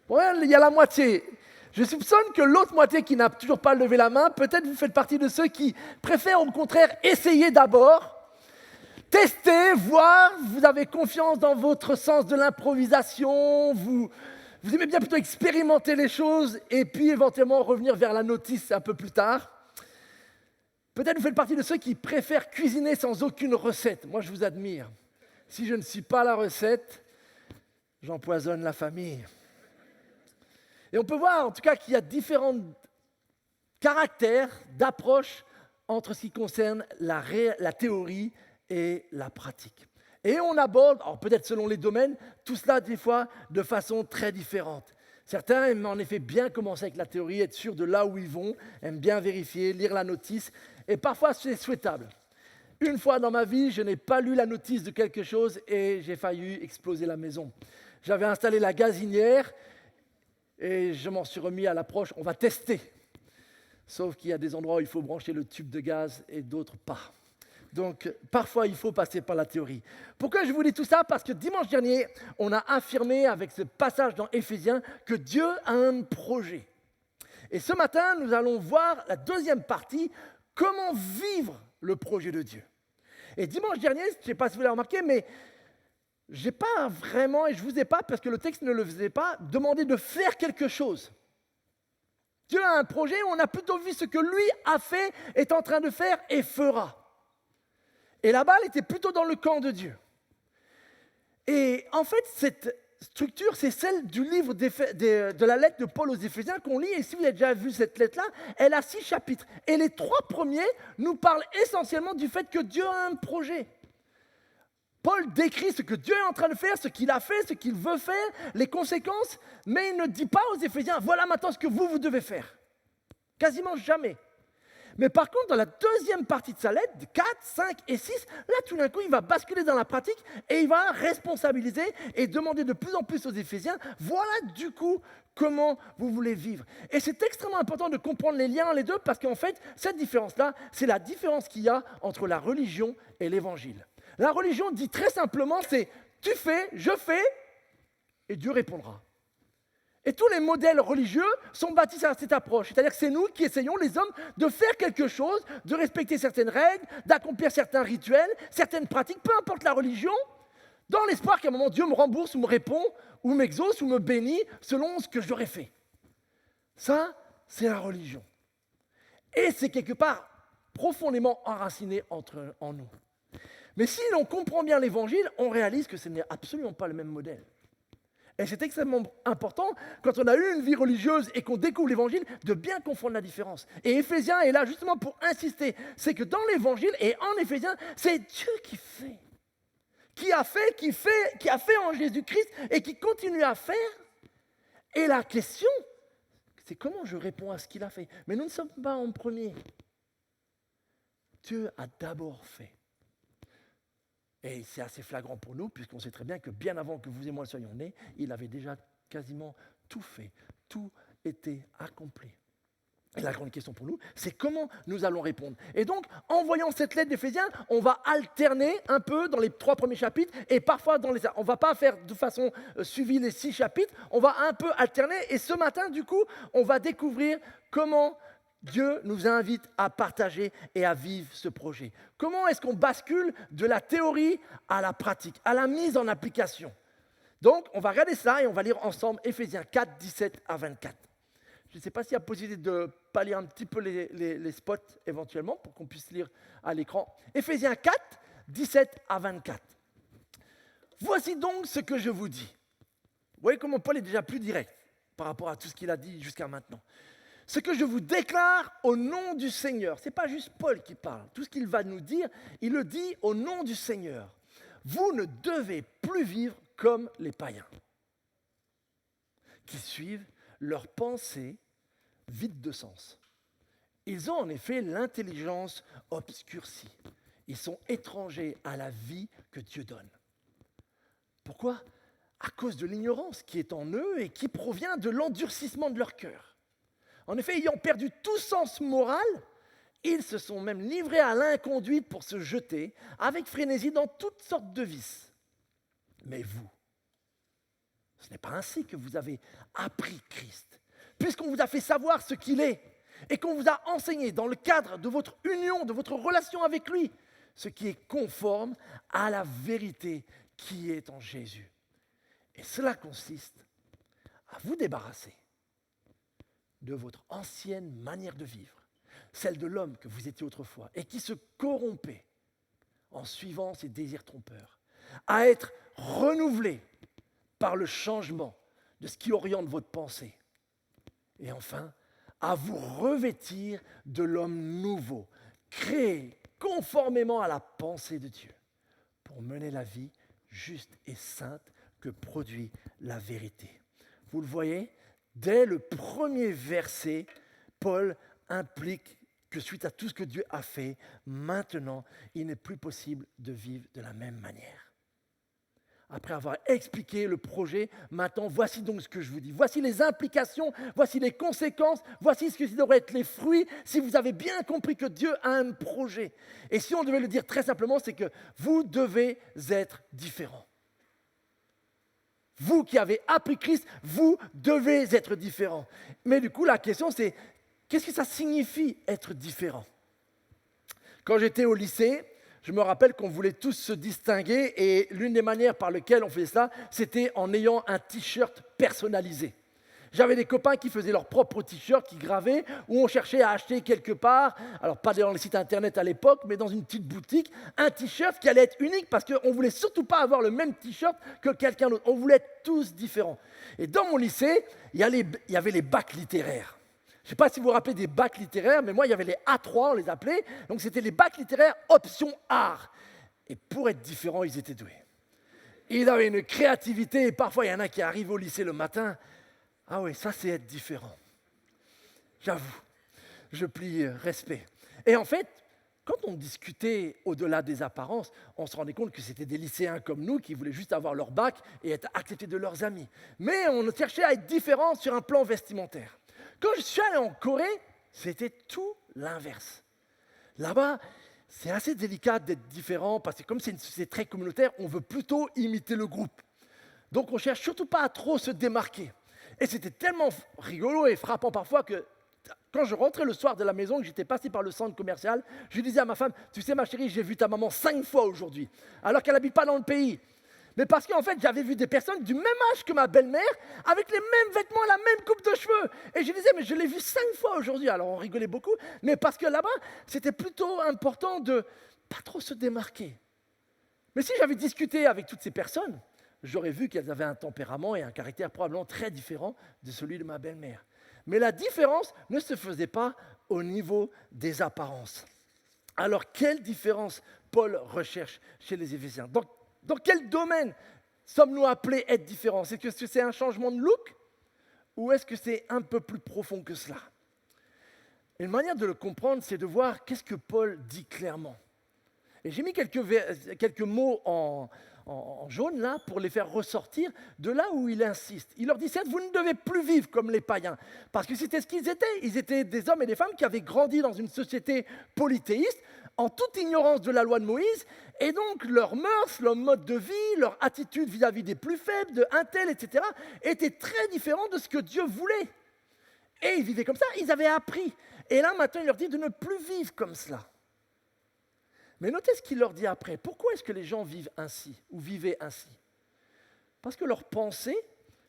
Bon, il y a la moitié. Je soupçonne que l'autre moitié qui n'a toujours pas levé la main, peut-être vous faites partie de ceux qui préfèrent au contraire essayer d'abord, tester, voir, vous avez confiance dans votre sens de l'improvisation, vous aimez bien plutôt expérimenter les choses et puis éventuellement revenir vers la notice un peu plus tard. Peut-être vous faites partie de ceux qui préfèrent cuisiner sans aucune recette. Moi, je vous admire. Si je ne suis pas la recette, j'empoisonne la famille. Et on peut voir en tout cas qu'il y a différents caractères d'approche entre ce qui concerne la théorie et la pratique. Et on aborde, alors peut-être selon les domaines, tout cela des fois de façon très différente. Certains aiment en effet bien commencer avec la théorie, être sûr de là où ils vont, aiment bien vérifier, lire la notice, et parfois c'est souhaitable. Une fois dans ma vie, je n'ai pas lu la notice de quelque chose et j'ai failli exploser la maison. J'avais installé la gazinière et je m'en suis remis à l'approche, on va tester. Sauf qu'il y a des endroits où il faut brancher le tube de gaz et d'autres pas. Donc, parfois, il faut passer par la théorie. Pourquoi je vous dis tout ça? Parce que dimanche dernier, on a affirmé avec ce passage dans Éphésiens que Dieu a un projet. Et ce matin, nous allons voir la deuxième partie, comment vivre le projet de Dieu. Et dimanche dernier, je ne sais pas si vous l'avez remarqué, mais je n'ai pas vraiment, et je ne vous ai pas, parce que le texte ne le faisait pas, demandé de faire quelque chose. Dieu a un projet, on a plutôt vu ce que lui a fait, est en train de faire et fera. Et la balle était plutôt dans le camp de Dieu. Et en fait, cette structure, c'est celle du livre de la lettre de Paul aux Éphésiens qu'on lit. Et si vous avez déjà vu cette lettre-là, elle a 6 chapitres. Et les 3 premiers nous parlent essentiellement du fait que Dieu a un projet. Paul décrit ce que Dieu est en train de faire, ce qu'il a fait, ce qu'il veut faire, les conséquences, mais il ne dit pas aux Éphésiens, voilà maintenant ce que vous devez faire. Quasiment jamais. Mais par contre, dans la deuxième partie de sa lettre, 4, 5 et 6, là tout d'un coup, il va basculer dans la pratique et il va responsabiliser et demander de plus en plus aux Éphésiens, voilà du coup comment vous voulez vivre. Et c'est extrêmement important de comprendre les liens les deux parce qu'en fait, cette différence-là, c'est la différence qu'il y a entre la religion et l'évangile. La religion dit très simplement, c'est tu fais, je fais et Dieu répondra. Et tous les modèles religieux sont bâtis à cette approche. C'est-à-dire que c'est nous qui essayons, les hommes, de faire quelque chose, de respecter certaines règles, d'accomplir certains rituels, certaines pratiques, peu importe la religion, dans l'espoir qu'à un moment Dieu me rembourse ou me répond, ou m'exauce ou me bénit selon ce que j'aurais fait. Ça, c'est la religion. Et c'est quelque part profondément enraciné en nous. Mais si l'on comprend bien l'Évangile, on réalise que ce n'est absolument pas le même modèle. Et c'est extrêmement important, quand on a eu une vie religieuse et qu'on découvre l'Évangile, de bien confondre la différence. Et Éphésiens est là justement pour insister. C'est que dans l'Évangile et en Éphésiens, c'est Dieu qui fait. Qui a fait en Jésus-Christ et qui continue à faire. Et la question, c'est comment je réponds à ce qu'il a fait. Mais nous ne sommes pas en premier. Dieu a d'abord fait. Et c'est assez flagrant pour nous, puisqu'on sait très bien que bien avant que vous et moi soyons nés, il avait déjà quasiment tout fait. Tout était accompli. Et la grande question pour nous, c'est comment nous allons répondre. Et donc, en voyant cette lettre d'Éphésiens, on va alterner un peu dans les 3 premiers chapitres, et parfois on ne va pas faire de façon suivie les 6 chapitres, on va un peu alterner, et ce matin, du coup, on va découvrir comment Dieu nous invite à partager et à vivre ce projet. Comment est-ce qu'on bascule de la théorie à la pratique, à la mise en application? Donc, on va regarder ça et on va lire ensemble Éphésiens 4, 17 à 24. Je ne sais pas s'il y a possibilité de pallier un petit peu les spots éventuellement pour qu'on puisse lire à l'écran. Éphésiens 4, 17 à 24. Voici donc ce que je vous dis. Vous voyez comment Paul est déjà plus direct par rapport à tout ce qu'il a dit jusqu'à maintenant. Ce que je vous déclare au nom du Seigneur. Ce n'est pas juste Paul qui parle. Tout ce qu'il va nous dire, il le dit au nom du Seigneur. Vous ne devez plus vivre comme les païens, qui suivent leurs pensées vides de sens. Ils ont en effet l'intelligence obscurcie. Ils sont étrangers à la vie que Dieu donne. Pourquoi? À cause de l'ignorance qui est en eux et qui provient de l'endurcissement de leur cœur. En effet, ayant perdu tout sens moral, ils se sont même livrés à l'inconduite pour se jeter avec frénésie dans toutes sortes de vices. Mais vous, ce n'est pas ainsi que vous avez appris Christ, puisqu'on vous a fait savoir ce qu'il est et qu'on vous a enseigné dans le cadre de votre union, de votre relation avec lui, ce qui est conforme à la vérité qui est en Jésus. Et cela consiste à vous débarrasser de votre ancienne manière de vivre, celle de l'homme que vous étiez autrefois et qui se corrompait en suivant ses désirs trompeurs, à être renouvelé par le changement de ce qui oriente votre pensée. Et enfin, à vous revêtir de l'homme nouveau, créé conformément à la pensée de Dieu. pour mener la vie juste et sainte que produit la vérité. Vous le voyez, dès le premier verset, Paul implique que suite à tout ce que Dieu a fait, maintenant, il n'est plus possible de vivre de la même manière. Après avoir expliqué le projet, maintenant, voici donc ce que je vous dis. Voici les implications, voici les conséquences, voici ce que devraient être les fruits, si vous avez bien compris que Dieu a un projet. Et si on devait le dire très simplement, c'est que vous devez être différents. Vous qui avez appris Christ, vous devez être différents. Mais du coup, la question c'est, qu'est-ce que ça signifie être différent? Quand j'étais au lycée, je me rappelle qu'on voulait tous se distinguer et l'une des manières par lesquelles on faisait ça, c'était en ayant un t-shirt personnalisé. J'avais des copains qui faisaient leur propre t-shirt, qui gravaient, ou on cherchait à acheter quelque part, alors pas dans les sites internet à l'époque, mais dans une petite boutique, un t-shirt qui allait être unique parce qu'on ne voulait surtout pas avoir le même t-shirt que quelqu'un d'autre. On voulait être tous différents. Et dans mon lycée, il y avait les bacs littéraires. Je ne sais pas si vous vous rappelez des bacs littéraires, mais moi, il y avait les A3, on les appelait. Donc, c'était les bacs littéraires option art. Et pour être différents, ils étaient doués. Ils avaient une créativité. Et parfois, il y en a qui arrivent au lycée le matin. Ah oui, ça, c'est être différent. J'avoue, je plie respect. Et en fait, quand on discutait au-delà des apparences, on se rendait compte que c'était des lycéens comme nous qui voulaient juste avoir leur bac et être acceptés de leurs amis. Mais on cherchait à être différents sur un plan vestimentaire. Quand je suis allé en Corée, c'était tout l'inverse. Là-bas, c'est assez délicat d'être différent parce que comme c'est une société très communautaire, on veut plutôt imiter le groupe. Donc on ne cherche surtout pas à trop se démarquer. Et c'était tellement rigolo et frappant parfois que quand je rentrais le soir de la maison, que j'étais passé par le centre commercial, je disais à ma femme, tu sais ma chérie, j'ai vu ta maman 5 fois aujourd'hui, alors qu'elle n'habite pas dans le pays. Mais parce qu'en fait, j'avais vu des personnes du même âge que ma belle-mère, avec les mêmes vêtements, la même coupe de cheveux. Et je disais, mais je l'ai vu 5 fois aujourd'hui. Alors on rigolait beaucoup, mais parce que là-bas, c'était plutôt important de pas trop se démarquer. Mais si j'avais discuté avec toutes ces personnes, j'aurais vu qu'elles avaient un tempérament et un caractère probablement très différent de celui de ma belle-mère. Mais la différence ne se faisait pas au niveau des apparences. Alors, quelle différence Paul recherche chez les Éphésiens? Dans quel domaine sommes-nous appelés à être différents? Est-ce que c'est un changement de look ou est-ce que c'est un peu plus profond que cela? Une manière de le comprendre, c'est de voir qu'est-ce que Paul dit clairement. Et j'ai mis quelques mots en jaune là pour les faire ressortir de là où il insiste. Il leur dit, certes, vous ne devez plus vivre comme les païens, parce que c'était ce qu'ils étaient. Ils étaient des hommes et des femmes qui avaient grandi dans une société polythéiste, en toute ignorance de la loi de Moïse, et donc leurs mœurs, leur mode de vie, leur attitude vis-à-vis des plus faibles, de un tel, etc., étaient très différents de ce que Dieu voulait. Et ils vivaient comme ça, ils avaient appris. Et là, maintenant, il leur dit de ne plus vivre comme cela. Mais notez ce qu'il leur dit après. Pourquoi est-ce que les gens vivent ainsi, ou vivaient ainsi? Parce que leurs pensées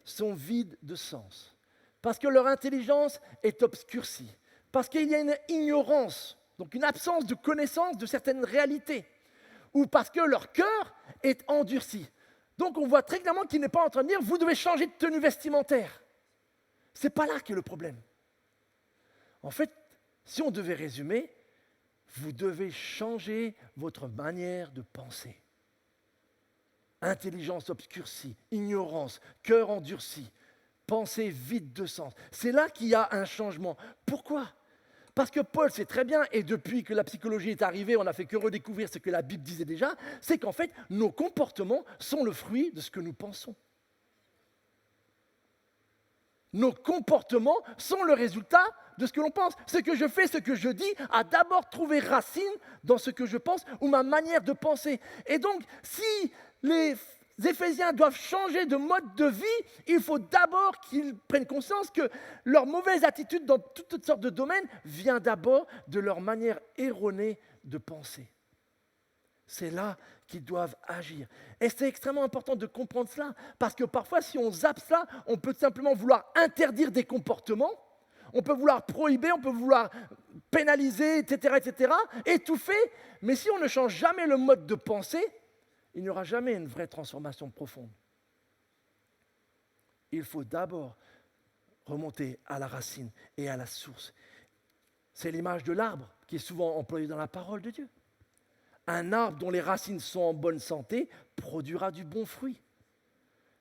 sont vides de sens. Parce que leur intelligence est obscurcie. Parce qu'il y a une ignorance, donc une absence de connaissance de certaines réalités. Ou parce que leur cœur est endurci. Donc on voit très clairement qu'il n'est pas en train de dire « vous devez changer de tenue vestimentaire ». Ce n'est pas là qu'est le problème. En fait, si on devait résumer, vous devez changer votre manière de penser. Intelligence obscurcie, ignorance, cœur endurci, pensée vide de sens. C'est là qu'il y a un changement. Pourquoi? Parce que Paul sait très bien, et depuis que la psychologie est arrivée, on n'a fait que redécouvrir ce que la Bible disait déjà, c'est qu'en fait, nos comportements sont le fruit de ce que nous pensons. Nos comportements sont le résultat de ce que l'on pense. Ce que je fais, ce que je dis, a d'abord trouvé racine dans ce que je pense ou ma manière de penser. Et donc, si les Éphésiens doivent changer de mode de vie, il faut d'abord qu'ils prennent conscience que leur mauvaise attitude dans toutes sortes de domaines vient d'abord de leur manière erronée de penser. C'est là qu'ils doivent agir. Et c'est extrêmement important de comprendre cela, parce que parfois, si on zappe ça, on peut simplement vouloir interdire des comportements, on peut vouloir prohiber, on peut vouloir pénaliser, etc., étouffer, mais si on ne change jamais le mode de pensée, il n'y aura jamais une vraie transformation profonde. Il faut d'abord remonter à la racine et à la source. C'est l'image de l'arbre qui est souvent employée dans la parole de Dieu. Un arbre dont les racines sont en bonne santé produira du bon fruit.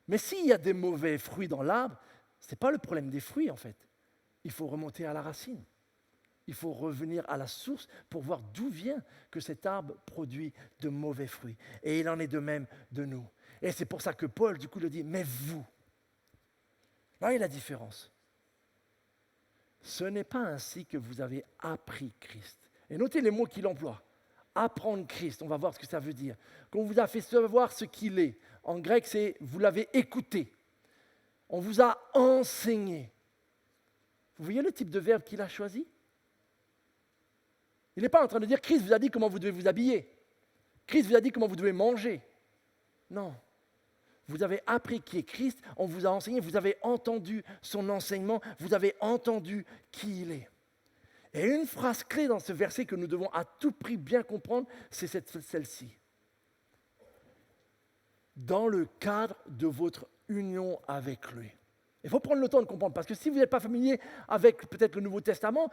Mais s'il y a des mauvais fruits dans l'arbre, ce n'est pas le problème des fruits en fait. Il faut remonter à la racine. Il faut revenir à la source pour voir d'où vient que cet arbre produit de mauvais fruits. Et il en est de même de nous. Et c'est pour ça que Paul, du coup, le dit, mais vous, là est la différence. Ce n'est pas ainsi que vous avez appris Christ. Et notez les mots qu'il emploie. Apprendre Christ, on va voir ce que ça veut dire. Qu'on vous a fait savoir ce qu'il est. En grec, c'est vous l'avez écouté. On vous a enseigné. Vous voyez le type de verbe qu'il a choisi? Il n'est pas en train de dire Christ vous a dit comment vous devez vous habiller. Christ vous a dit comment vous devez manger. Non. Vous avez appris qui est Christ, on vous a enseigné, vous avez entendu son enseignement, vous avez entendu qui il est. Et une phrase clé dans ce verset que nous devons à tout prix bien comprendre, c'est celle-ci. Dans le cadre de votre union avec lui. Il faut prendre le temps de comprendre, parce que si vous n'êtes pas familier avec peut-être le Nouveau Testament,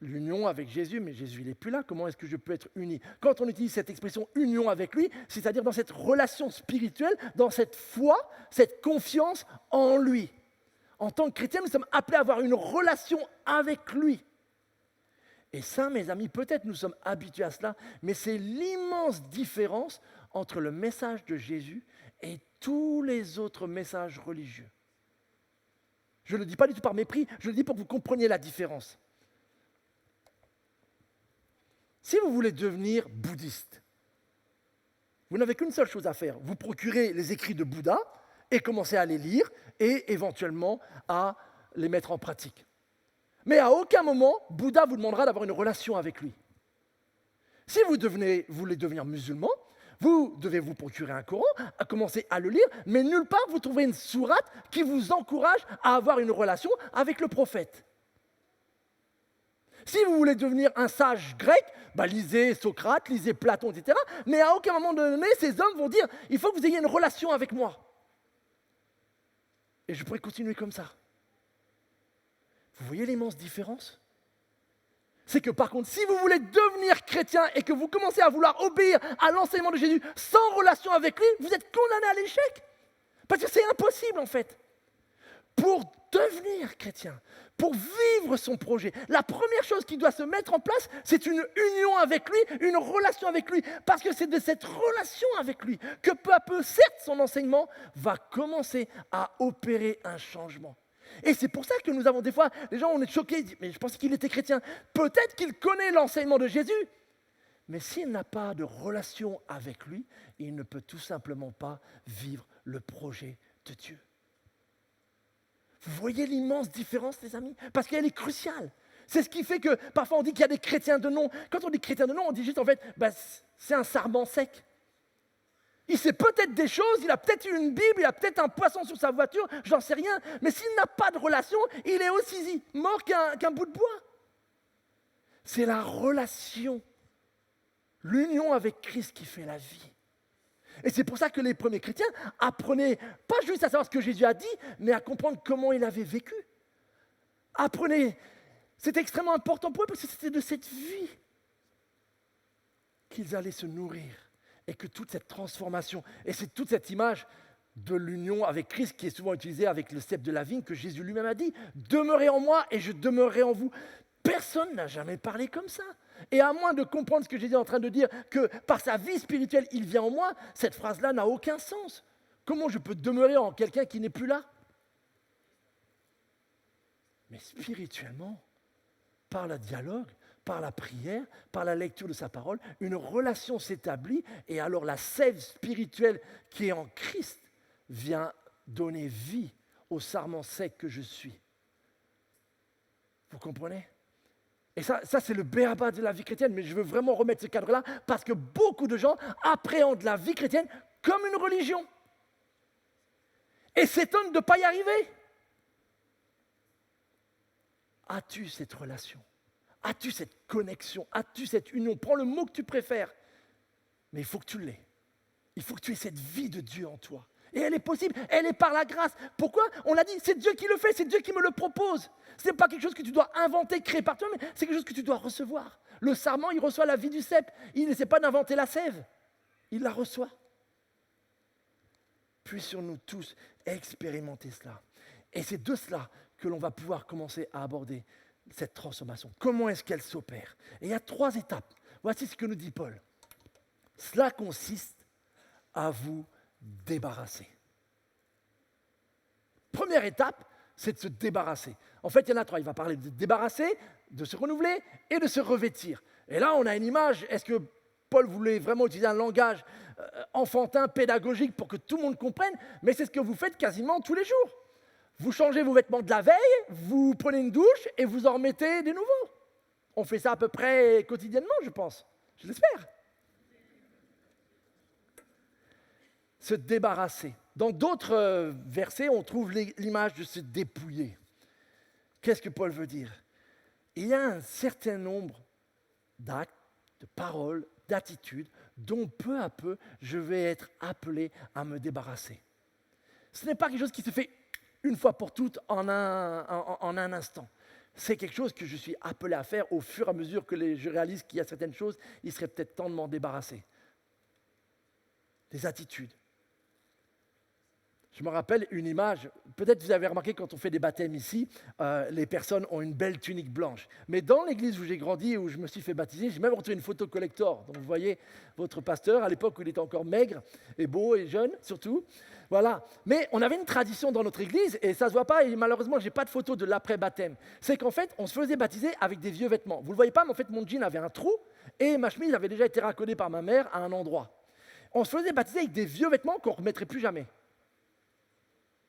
l'union avec Jésus, mais Jésus il n'est plus là, comment est-ce que je peux être uni? Quand on utilise cette expression union avec lui, c'est-à-dire dans cette relation spirituelle, dans cette foi, cette confiance en lui. En tant que chrétien, nous sommes appelés à avoir une relation avec lui. Et ça, mes amis, peut-être nous sommes habitués à cela, mais c'est l'immense différence entre le message de Jésus et tous les autres messages religieux. Je ne le dis pas du tout par mépris, je le dis pour que vous compreniez la différence. Si vous voulez devenir bouddhiste, vous n'avez qu'une seule chose à faire. Vous procurez les écrits de Bouddha et commencez à les lire et éventuellement à les mettre en pratique. Mais à aucun moment, Bouddha vous demandera d'avoir une relation avec lui. Si vous voulez devenir musulman, vous devez vous procurer un Coran, à commencer à le lire, mais nulle part vous trouvez une sourate qui vous encourage à avoir une relation avec le prophète. Si vous voulez devenir un sage grec, lisez Socrate, lisez Platon, etc. Mais à aucun moment donné, ces hommes vont dire « il faut que vous ayez une relation avec moi ». Et je pourrais continuer comme ça. Vous voyez l'immense différence? C'est que par contre, si vous voulez devenir chrétien et que vous commencez à vouloir obéir à l'enseignement de Jésus sans relation avec lui, vous êtes condamné à l'échec. Parce que c'est impossible en fait. Pour devenir chrétien, pour vivre son projet, la première chose qui doit se mettre en place, c'est une union avec lui, une relation avec lui. Parce que c'est de cette relation avec lui que peu à peu, certes, son enseignement va commencer à opérer un changement. Et c'est pour ça que nous avons des fois, les gens, on est choqués, ils disent, mais je pensais qu'il était chrétien. Peut-être qu'il connaît l'enseignement de Jésus, mais s'il n'a pas de relation avec lui, il ne peut tout simplement pas vivre le projet de Dieu. Vous voyez l'immense différence, les amis? Parce qu'elle est cruciale. C'est ce qui fait que parfois on dit qu'il y a des chrétiens de nom. Quand on dit chrétien de nom, on dit juste en fait, c'est un sarment sec. Il sait peut-être des choses, il a peut-être une Bible, il a peut-être un poisson sur sa voiture, j'en sais rien. Mais s'il n'a pas de relation, il est aussi mort qu'un bout de bois. C'est la relation, l'union avec Christ qui fait la vie. Et c'est pour ça que les premiers chrétiens apprenaient, pas juste à savoir ce que Jésus a dit, mais à comprendre comment il avait vécu. Apprenez, c'était extrêmement important pour eux parce que c'était de cette vie qu'ils allaient se nourrir. Et que toute cette transformation, et c'est toute cette image de l'union avec Christ qui est souvent utilisée avec le cep de la vigne que Jésus lui-même a dit, « Demeurez en moi et je demeurerai en vous ». Personne n'a jamais parlé comme ça. Et à moins de comprendre ce que Jésus est en train de dire, que par sa vie spirituelle, il vient en moi, cette phrase-là n'a aucun sens. Comment je peux demeurer en quelqu'un qui n'est plus là? Mais spirituellement, par le dialogue, par la prière, par la lecture de sa parole, une relation s'établit et alors la sève spirituelle qui est en Christ vient donner vie au sarment sec que je suis. Vous comprenez? Et ça c'est le b.a.-ba de la vie chrétienne, mais je veux vraiment remettre ce cadre-là parce que beaucoup de gens appréhendent la vie chrétienne comme une religion et s'étonnent de ne pas y arriver. As-tu cette relation? As-tu cette connexion? As-tu cette union? Prends le mot que tu préfères, mais il faut que tu l'aies. Il faut que tu aies cette vie de Dieu en toi. Et elle est possible, elle est par la grâce. Pourquoi? On l'a dit, c'est Dieu qui le fait, c'est Dieu qui me le propose. Ce n'est pas quelque chose que tu dois inventer, créer par toi, mais c'est quelque chose que tu dois recevoir. Le sarment, il reçoit la vie du cep. Il n'essaie pas d'inventer la sève. Il la reçoit. Puissions-nous tous expérimenter cela. Et c'est de cela que l'on va pouvoir commencer à aborder cette transformation. Comment est-ce qu'elle s'opère? Et il y a 3 étapes. Voici ce que nous dit Paul. Cela consiste à vous débarrasser. Première étape, c'est de se débarrasser. En fait, il y en a 3. Il va parler de débarrasser, de se renouveler et de se revêtir. Et là, on a une image. Est-ce que Paul voulait vraiment utiliser un langage enfantin, pédagogique pour que tout le monde comprenne? Mais c'est ce que vous faites quasiment tous les jours. Vous changez vos vêtements de la veille, vous prenez une douche et vous en remettez des nouveaux. On fait ça à peu près quotidiennement, je pense. Je l'espère. Se débarrasser. Dans d'autres versets, on trouve l'image de se dépouiller. Qu'est-ce que Paul veut dire? Il y a un certain nombre d'actes, de paroles, d'attitudes dont peu à peu, je vais être appelé à me débarrasser. Ce n'est pas quelque chose qui se fait une fois pour toutes en un instant. C'est quelque chose que je suis appelé à faire au fur et à mesure que je réalise qu'il y a certaines choses, il serait peut-être temps de m'en débarrasser. Des attitudes. Je me rappelle une image, peut-être vous avez remarqué quand on fait des baptêmes ici, les personnes ont une belle tunique blanche. Mais dans l'église où j'ai grandi et où je me suis fait baptiser, j'ai même retrouvé une photo collector. Donc vous voyez votre pasteur, à l'époque où il était encore maigre et beau et jeune surtout. Voilà. Mais on avait une tradition dans notre église, et ça ne se voit pas, et malheureusement je n'ai pas de photo de l'après-baptême. C'est qu'en fait, on se faisait baptiser avec des vieux vêtements. Vous ne le voyez pas, mais en fait mon jean avait un trou, et ma chemise avait déjà été raccolée par ma mère à un endroit. On se faisait baptiser avec des vieux vêtements qu'on ne remettrait plus jamais.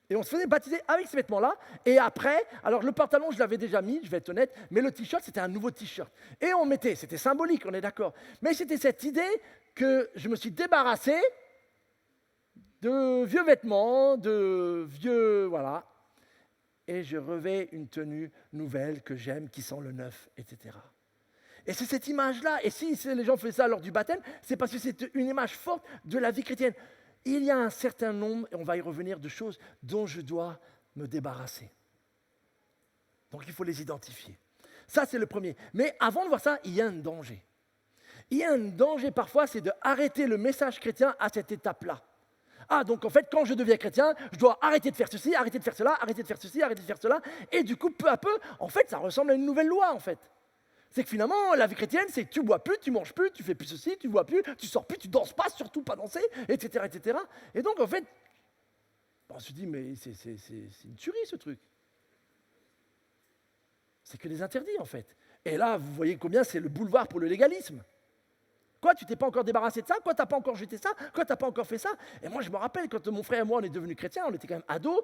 Et on se faisait baptiser avec ces vêtements-là. Et après, alors le pantalon, je l'avais déjà mis, je vais être honnête, mais le t-shirt, c'était un nouveau t-shirt. Et on mettait, c'était symbolique, on est d'accord. Mais c'était cette idée que je me suis débarrassé de vieux vêtements, de vieux, voilà. Et je revais une tenue nouvelle que j'aime, qui sent le neuf, etc. Et c'est cette image-là. Et si les gens faisaient ça lors du baptême, c'est parce que c'est une image forte de la vie chrétienne. Il y a un certain nombre, et on va y revenir, de choses dont je dois me débarrasser. Donc il faut les identifier. Ça, c'est le premier. Mais avant de voir ça, il y a un danger. Il y a un danger parfois, c'est d'arrêter le message chrétien à cette étape-là. Ah, donc en fait, quand je deviens chrétien, je dois arrêter de faire ceci, arrêter de faire cela, arrêter de faire ceci, arrêter de faire cela. Et du coup, peu à peu, en fait, ça ressemble à une nouvelle loi, en fait. C'est que finalement, la vie chrétienne, c'est que tu bois plus, tu manges plus, tu fais plus ceci, tu bois plus, tu sors plus, tu danses pas, surtout pas danser, etc., etc. Et donc, en fait, on se dit, mais c'est une tuerie, ce truc. C'est que des interdits, en fait. Et là, vous voyez combien c'est le boulevard pour le légalisme. Quoi, tu t'es pas encore débarrassé de ça? Quoi, t'as pas encore jeté ça? Quoi, t'as pas encore fait ça? Et moi, je me rappelle, quand mon frère et moi, on est devenus chrétiens, on était quand même ados,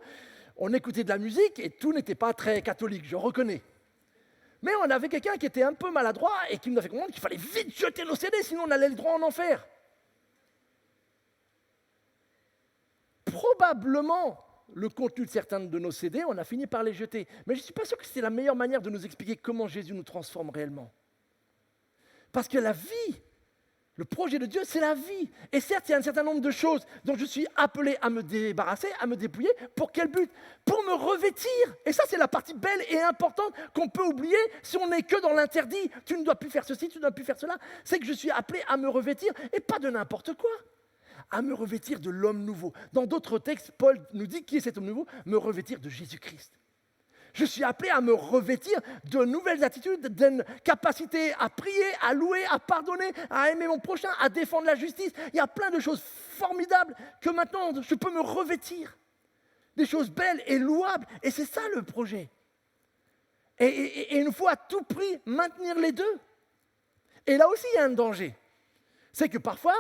on écoutait de la musique et tout n'était pas très catholique, je reconnais. Mais on avait quelqu'un qui était un peu maladroit et qui nous a fait comprendre qu'il fallait vite jeter nos CD, sinon on allait le droit en enfer. Probablement, le contenu de certains de nos CD, on a fini par les jeter. Mais je ne suis pas sûr que c'est la meilleure manière de nous expliquer comment Jésus nous transforme réellement. Parce que la vie, le projet de Dieu, c'est la vie. Et certes, il y a un certain nombre de choses dont je suis appelé à me débarrasser, à me dépouiller. Pour quel but? Pour me revêtir. Et ça, c'est la partie belle et importante qu'on peut oublier si on n'est que dans l'interdit. Tu ne dois plus faire ceci, tu ne dois plus faire cela. C'est que je suis appelé à me revêtir, et pas de n'importe quoi. À me revêtir de l'homme nouveau. Dans d'autres textes, Paul nous dit qui est cet homme nouveau? Me revêtir de Jésus-Christ. Je suis appelé à me revêtir de nouvelles attitudes, d'une capacité à prier, à louer, à pardonner, à aimer mon prochain, à défendre la justice. Il y a plein de choses formidables que maintenant je peux me revêtir. Des choses belles et louables. Et c'est ça le projet. Et il nous faut à tout prix maintenir les deux. Et là aussi, il y a un danger. C'est que parfois,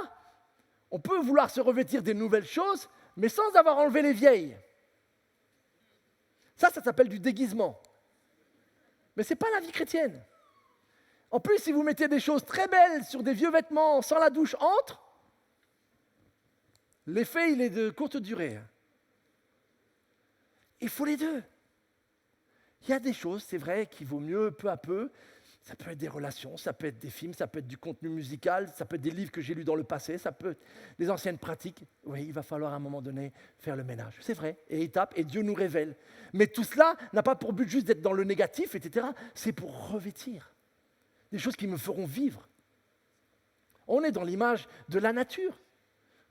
on peut vouloir se revêtir des nouvelles choses, mais sans avoir enlevé les vieilles. Ça s'appelle du déguisement. Mais ce n'est pas la vie chrétienne. En plus, si vous mettez des choses très belles sur des vieux vêtements sans la douche entre, l'effet, il est de courte durée. Il faut les deux. Il y a des choses, c'est vrai, qu'il vaut mieux peu à peu. Ça peut être des relations, ça peut être des films, ça peut être du contenu musical, ça peut être des livres que j'ai lus dans le passé, ça peut être des anciennes pratiques. Oui, il va falloir à un moment donné faire le ménage. C'est vrai, et étape, et Dieu nous révèle. Mais tout cela n'a pas pour but juste d'être dans le négatif, etc. C'est pour revêtir. des choses qui me feront vivre. On est dans l'image de la nature.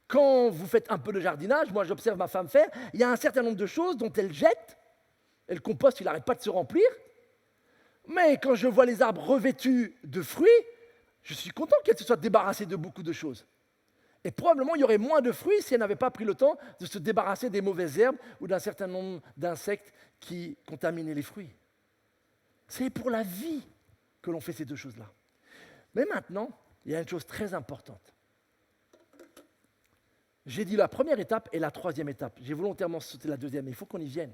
Quand vous faites un peu de jardinage, moi j'observe ma femme faire, il y a un certain nombre de choses dont elle jette, et le compost il n'arrête pas de se remplir, mais quand je vois les arbres revêtus de fruits, je suis content qu'elle se soit débarrassée de beaucoup de choses. Et probablement il y aurait moins de fruits si elle n'avait pas pris le temps de se débarrasser des mauvaises herbes ou d'un certain nombre d'insectes qui contaminaient les fruits. C'est pour la vie que l'on fait ces deux choses-là. Mais maintenant, il y a une chose très importante. J'ai dit la première étape et la troisième étape. J'ai volontairement sauté la deuxième, mais il faut qu'on y vienne.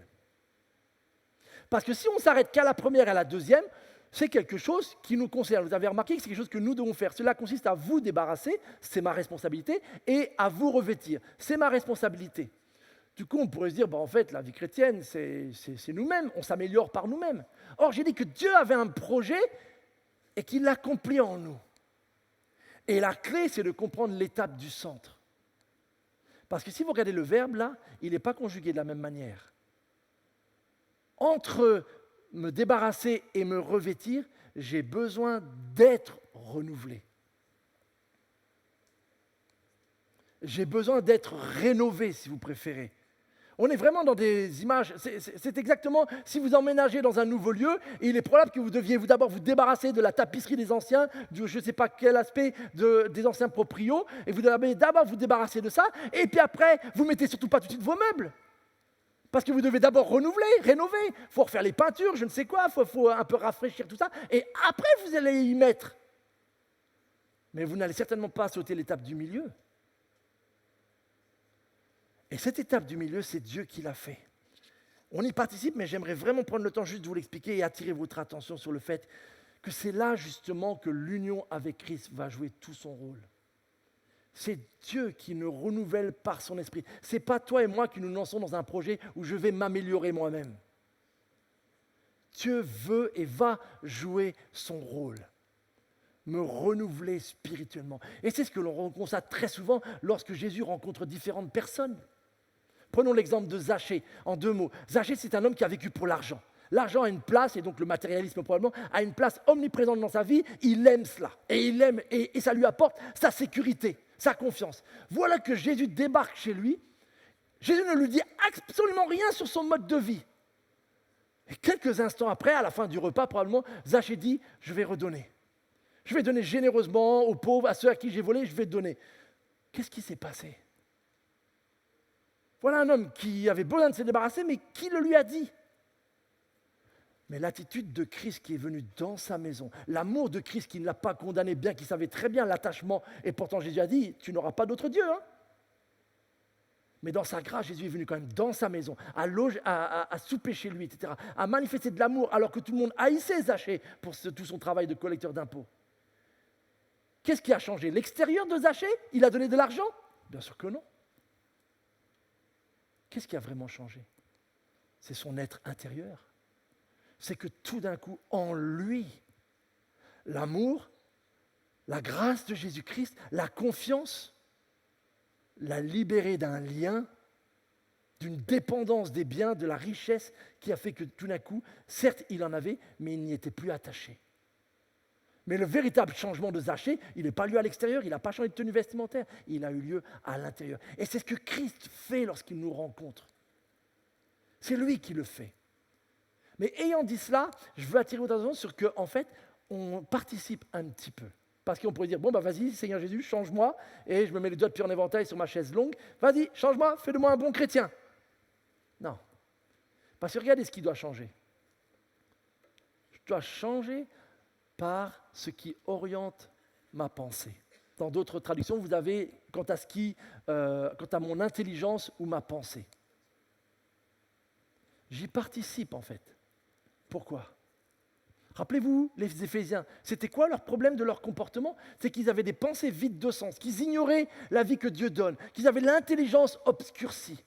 Parce que si on s'arrête qu'à la première et à la deuxième, c'est quelque chose qui nous concerne. Vous avez remarqué que c'est quelque chose que nous devons faire. Cela consiste à vous débarrasser, c'est ma responsabilité, et à vous revêtir, c'est ma responsabilité. Du coup, on pourrait se dire, en fait, la vie chrétienne, c'est nous-mêmes, on s'améliore par nous-mêmes. Or, j'ai dit que Dieu avait un projet et qu'il l'accomplit en nous. Et la clé, c'est de comprendre l'étape du centre. Parce que si vous regardez le verbe, là, il n'est pas conjugué de la même manière. Entre me débarrasser et me revêtir, j'ai besoin d'être renouvelé. J'ai besoin d'être rénové, si vous préférez. On est vraiment dans des images, c'est exactement, si vous emménagez dans un nouveau lieu, il est probable que vous deviez d'abord vous débarrasser de la tapisserie des anciens, de je ne sais pas quel aspect des anciens proprios, et vous devez d'abord vous débarrasser de ça, et puis après, vous ne mettez surtout pas tout de suite vos meubles. Parce que vous devez d'abord renouveler, rénover, il faut refaire les peintures, je ne sais quoi, il faut un peu rafraîchir tout ça, et après vous allez y mettre. Mais vous n'allez certainement pas sauter l'étape du milieu. Et cette étape du milieu, c'est Dieu qui l'a fait. On y participe, mais j'aimerais vraiment prendre le temps juste de vous l'expliquer et attirer votre attention sur le fait que c'est là justement que l'union avec Christ va jouer tout son rôle. C'est Dieu qui nous renouvelle par son esprit. Ce n'est pas toi et moi qui nous lançons dans un projet où je vais m'améliorer moi-même. Dieu veut et va jouer son rôle. Me renouveler spirituellement. Et c'est ce que l'on constate très souvent lorsque Jésus rencontre différentes personnes. Prenons l'exemple de Zachée, en 2 mots. Zachée, c'est un homme qui a vécu pour l'argent. L'argent a une place, et donc le matérialisme probablement, a une place omniprésente dans sa vie. Il aime cela. Et il aime, et ça lui apporte sa sécurité, sa confiance. Voilà que Jésus débarque chez lui. Jésus ne lui dit absolument rien sur son mode de vie. Et quelques instants après, à la fin du repas, probablement, Zachée dit, je vais redonner. Je vais donner généreusement aux pauvres, à ceux à qui j'ai volé, je vais donner. Qu'est-ce qui s'est passé? Voilà un homme qui avait besoin de se débarrasser, mais qui le lui a dit? Mais l'attitude de Christ qui est venu dans sa maison, l'amour de Christ qui ne l'a pas condamné, bien qu'il savait très bien l'attachement, et pourtant Jésus a dit, tu n'auras pas d'autre Dieu. Hein? Mais dans sa grâce, Jésus est venu quand même dans sa maison, à souper chez lui, etc., à manifester de l'amour, alors que tout le monde haïssait Zachée pour tout son travail de collecteur d'impôts. Qu'est-ce qui a changé? L'extérieur de Zachée? Il a donné de l'argent? Bien sûr que non. Qu'est-ce qui a vraiment changé? C'est son être intérieur. C'est que tout d'un coup, en lui, l'amour, la grâce de Jésus-Christ, la confiance, l'a libéré d'un lien, d'une dépendance des biens, de la richesse, qui a fait que tout d'un coup, certes, il en avait, mais il n'y était plus attaché. Mais le véritable changement de Zachée, il n'est pas lieu à l'extérieur, il n'a pas changé de tenue vestimentaire, il a eu lieu à l'intérieur. Et c'est ce que Christ fait lorsqu'il nous rencontre. C'est lui qui le fait. Mais ayant dit cela, je veux attirer votre attention sur que, en fait, on participe un petit peu. Parce qu'on pourrait dire, bon, vas-y, Seigneur Jésus, change-moi, et je me mets les doigts de pied en éventail sur ma chaise longue, vas-y, change-moi, fais de moi un bon chrétien. Non. Parce que regardez ce qui doit changer. Je dois changer par ce qui oriente ma pensée. Dans d'autres traductions, vous avez quant à mon intelligence ou ma pensée. J'y participe en fait. Pourquoi? Rappelez-vous, les Éphésiens, c'était quoi leur problème de leur comportement? C'est qu'ils avaient des pensées vides de sens, qu'ils ignoraient la vie que Dieu donne, qu'ils avaient l'intelligence obscurcie.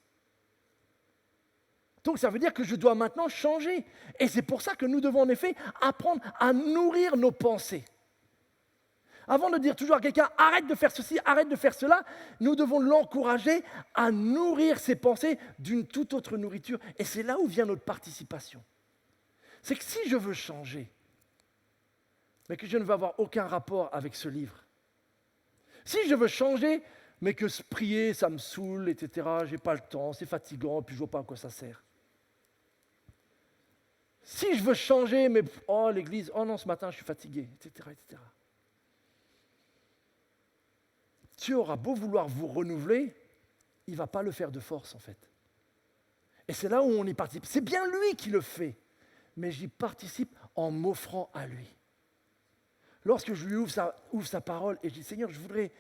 Donc ça veut dire que je dois maintenant changer. Et c'est pour ça que nous devons en effet apprendre à nourrir nos pensées. Avant de dire toujours à quelqu'un « arrête de faire ceci, arrête de faire cela », nous devons l'encourager à nourrir ses pensées d'une toute autre nourriture. Et c'est là où vient notre participation. C'est que si je veux changer, mais que je ne veux avoir aucun rapport avec ce livre. Si je veux changer, mais que prier, ça me saoule, etc., je n'ai pas le temps, c'est fatigant, puis je ne vois pas à quoi ça sert. Si je veux changer, mais l'église, non, ce matin, je suis fatigué, etc., etc. Dieu aura beau vouloir vous renouveler, il ne va pas le faire de force, en fait. Et c'est là où on y participe. C'est bien lui qui le fait, mais j'y participe en m'offrant à lui. Lorsque je lui ouvre sa parole et je dis, Seigneur, je voudrais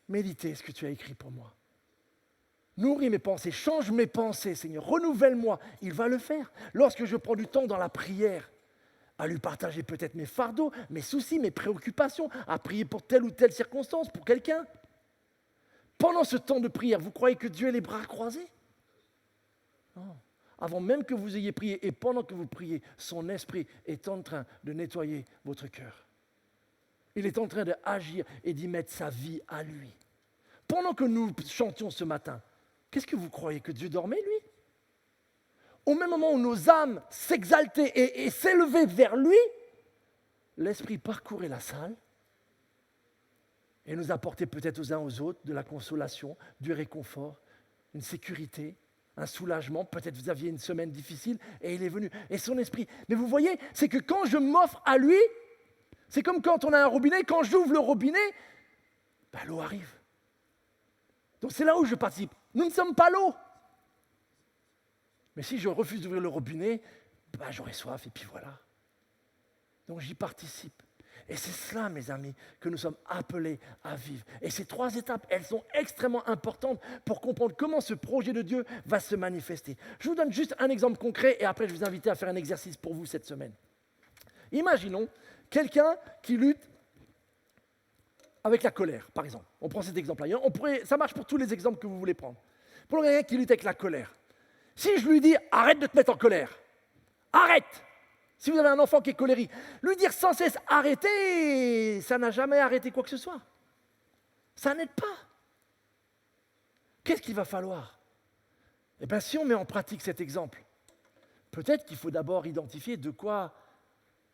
méditer ce que tu as écrit pour moi. Nourris mes pensées, change mes pensées, Seigneur, renouvelle-moi. Il va le faire. Lorsque je prends du temps dans la prière, à lui partager peut-être mes fardeaux, mes soucis, mes préoccupations, à prier pour telle ou telle circonstance, pour quelqu'un. Pendant ce temps de prière, vous croyez que Dieu a les bras croisés? Non. Avant même que vous ayez prié et pendant que vous priez, son esprit est en train de nettoyer votre cœur. Il est en train d'agir et d'y mettre sa vie à lui. Pendant que nous chantions ce matin, qu'est-ce que vous croyez? Que Dieu dormait, lui? Au même moment où nos âmes s'exaltaient et s'élevaient vers lui, l'Esprit parcourait la salle et nous apportait peut-être aux uns aux autres de la consolation, du réconfort, une sécurité, un soulagement. Peut-être vous aviez une semaine difficile et il est venu. Et son esprit. Mais vous voyez, c'est que quand je m'offre à lui, c'est comme quand on a un robinet, quand j'ouvre le robinet, l'eau arrive. Donc c'est là où je participe. Nous ne sommes pas l'eau. Mais si je refuse d'ouvrir le robinet, j'aurai soif et puis voilà. Donc j'y participe. Et c'est cela, mes amis, que nous sommes appelés à vivre. Et ces 3 étapes, elles sont extrêmement importantes pour comprendre comment ce projet de Dieu va se manifester. Je vous donne juste un exemple concret et après je vous invite à faire un exercice pour vous cette semaine. Imaginons quelqu'un qui lutte avec la colère, par exemple. On prend cet exemple-là. Ça marche pour tous les exemples que vous voulez prendre. Pour quelqu'un qui lutte avec la colère. Si je lui dis « arrête de te mettre en colère »,« arrête !» Si vous avez un enfant qui est colérique, lui dire sans cesse « arrêtez », ça n'a jamais arrêté quoi que ce soit. Ça n'aide pas. Qu'est-ce qu'il va falloir? Eh bien, si on met en pratique cet exemple, peut-être qu'il faut d'abord identifier de quoi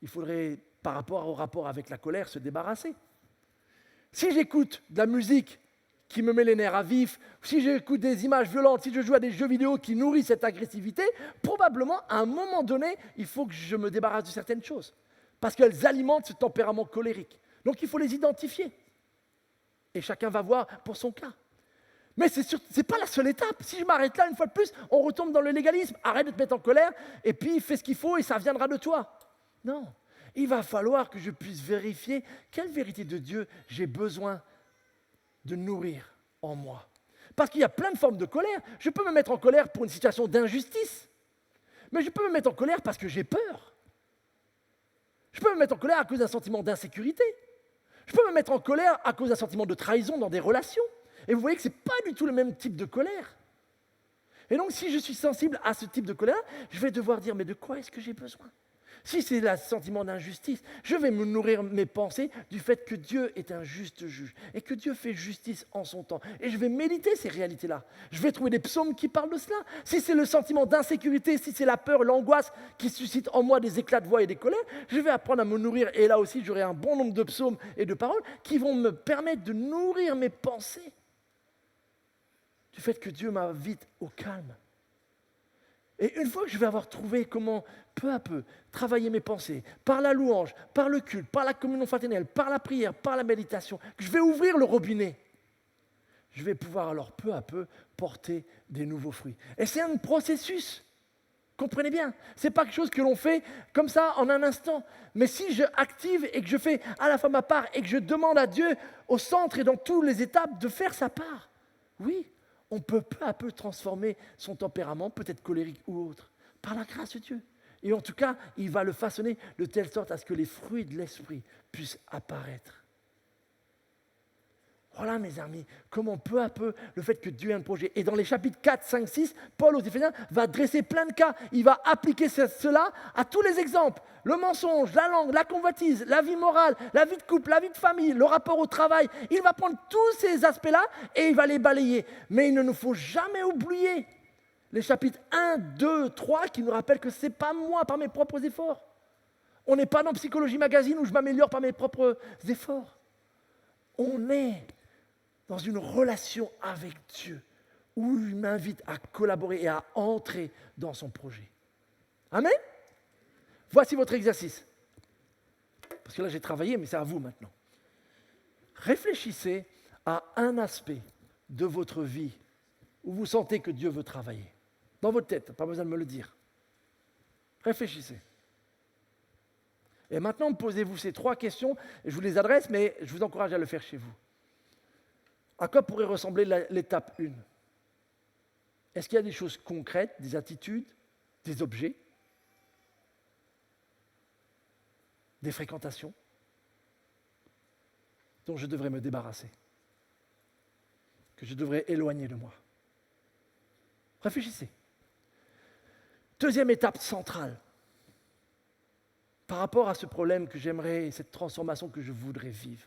il faudrait, par rapport au rapport avec la colère, se débarrasser. Si j'écoute de la musique qui me met les nerfs à vif, si j'écoute des images violentes, si je joue à des jeux vidéo qui nourrissent cette agressivité, probablement, à un moment donné, il faut que je me débarrasse de certaines choses. Parce qu'elles alimentent ce tempérament colérique. Donc il faut les identifier. Et chacun va voir pour son cas. Mais ce n'est pas la seule étape. Si je m'arrête là, une fois de plus, on retombe dans le légalisme. Arrête de te mettre en colère, et puis fais ce qu'il faut et ça viendra de toi. Non. Il va falloir que je puisse vérifier quelle vérité de Dieu j'ai besoin de nourrir en moi. Parce qu'il y a plein de formes de colère. Je peux me mettre en colère pour une situation d'injustice, mais je peux me mettre en colère parce que j'ai peur. Je peux me mettre en colère à cause d'un sentiment d'insécurité. Je peux me mettre en colère à cause d'un sentiment de trahison dans des relations. Et vous voyez que ce n'est pas du tout le même type de colère. Et donc, si je suis sensible à ce type de colère, je vais devoir dire, mais de quoi est-ce que j'ai besoin ? Si c'est le sentiment d'injustice, je vais me nourrir mes pensées du fait que Dieu est un juste juge et que Dieu fait justice en son temps. Et je vais méditer ces réalités-là. Je vais trouver des psaumes qui parlent de cela. Si c'est le sentiment d'insécurité, si c'est la peur, l'angoisse qui suscite en moi des éclats de voix et des colères, je vais apprendre à me nourrir. Et là aussi, j'aurai un bon nombre de psaumes et de paroles qui vont me permettre de nourrir mes pensées du fait que Dieu m'invite au calme. Et une fois que je vais avoir trouvé comment, peu à peu, travailler mes pensées, par la louange, par le culte, par la communion fraternelle, par la prière, par la méditation, que je vais ouvrir le robinet, je vais pouvoir alors peu à peu porter des nouveaux fruits. Et c'est un processus, comprenez bien, ce n'est pas quelque chose que l'on fait comme ça en un instant. Mais si je active et que je fais à la fois ma part et que je demande à Dieu au centre et dans toutes les étapes de faire sa part, oui, on peut peu à peu transformer son tempérament, peut-être colérique ou autre, par la grâce de Dieu. Et en tout cas, il va le façonner de telle sorte à ce que les fruits de l'esprit puissent apparaître. Voilà, mes amis, comment peu à peu, le fait que Dieu ait un projet. Et dans les chapitres 4, 5, 6, Paul aux Éphésiens va dresser plein de cas. Il va appliquer cela à tous les exemples. Le mensonge, la langue, la convoitise, la vie morale, la vie de couple, la vie de famille, le rapport au travail. Il va prendre tous ces aspects-là et il va les balayer. Mais il ne nous faut jamais oublier les chapitres 1, 2, 3 qui nous rappellent que ce n'est pas moi par mes propres efforts. On n'est pas dans Psychologie Magazine où je m'améliore par mes propres efforts. On est dans une relation avec Dieu où il m'invite à collaborer et à entrer dans son projet. Amen? Voici votre exercice. Parce que là, j'ai travaillé, mais c'est à vous maintenant. Réfléchissez à un aspect de votre vie où vous sentez que Dieu veut travailler. Dans votre tête, pas besoin de me le dire. Réfléchissez. Et maintenant, posez-vous ces 3 questions. Je vous les adresse, mais je vous encourage à le faire chez vous. À quoi pourrait ressembler l'étape 1? Est-ce qu'il y a des choses concrètes, des attitudes, des objets, des fréquentations dont je devrais me débarrasser, que je devrais éloigner de moi? Réfléchissez. Deuxième étape centrale, par rapport à ce problème que j'aimerais, et cette transformation que je voudrais vivre.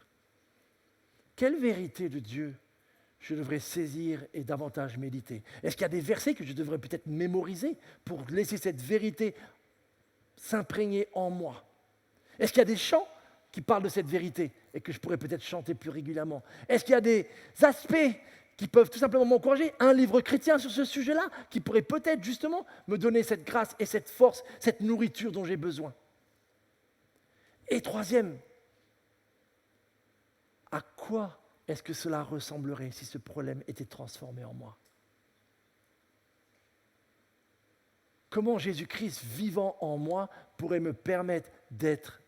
Quelle vérité de Dieu je devrais saisir et davantage méditer? Est-ce qu'il y a des versets que je devrais peut-être mémoriser pour laisser cette vérité s'imprégner en moi? Est-ce qu'il y a des chants qui parlent de cette vérité et que je pourrais peut-être chanter plus régulièrement? Est-ce qu'il y a des aspects qui peuvent tout simplement m'encourager? Un livre chrétien sur ce sujet-là qui pourrait peut-être justement me donner cette grâce et cette force, cette nourriture dont j'ai besoin? Et troisième, à quoi est-ce que cela ressemblerait si ce problème était transformé en moi? Comment Jésus-Christ vivant en moi pourrait me permettre d'être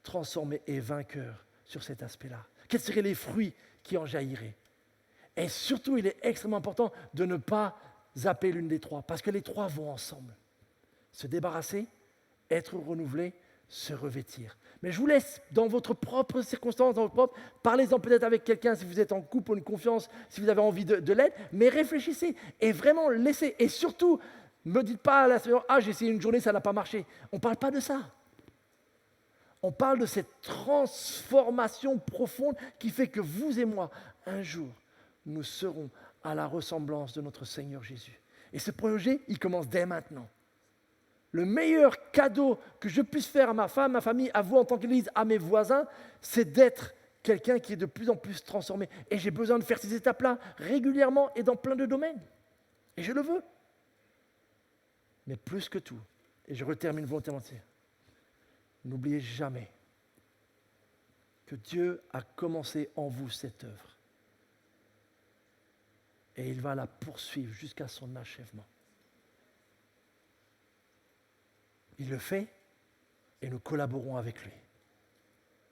transformé et vainqueur sur cet aspect-là? Quels seraient les fruits qui en jailliraient? Et surtout, il est extrêmement important de ne pas zapper l'une des 3, parce que les 3 vont ensemble. Se débarrasser, être renouvelé, se revêtir. Mais je vous laisse dans votre propre circonstance, parlez-en peut-être avec quelqu'un si vous êtes en couple ou une confiance, si vous avez envie de l'aide, mais réfléchissez et vraiment laissez. Et surtout, ne me dites pas à la semaine, j'ai essayé une journée, ça n'a pas marché. On ne parle pas de ça. On parle de cette transformation profonde qui fait que vous et moi, un jour, nous serons à la ressemblance de notre Seigneur Jésus. Et ce projet, il commence dès maintenant. Le meilleur cadeau que je puisse faire à ma femme, ma famille, à vous en tant qu'Église, à mes voisins, c'est d'être quelqu'un qui est de plus en plus transformé. Et j'ai besoin de faire ces étapes-là régulièrement et dans plein de domaines. Et je le veux. Mais plus que tout, et je retermine volontairement, n'oubliez jamais que Dieu a commencé en vous cette œuvre. Et il va la poursuivre jusqu'à son achèvement. Il le fait et nous collaborons avec lui.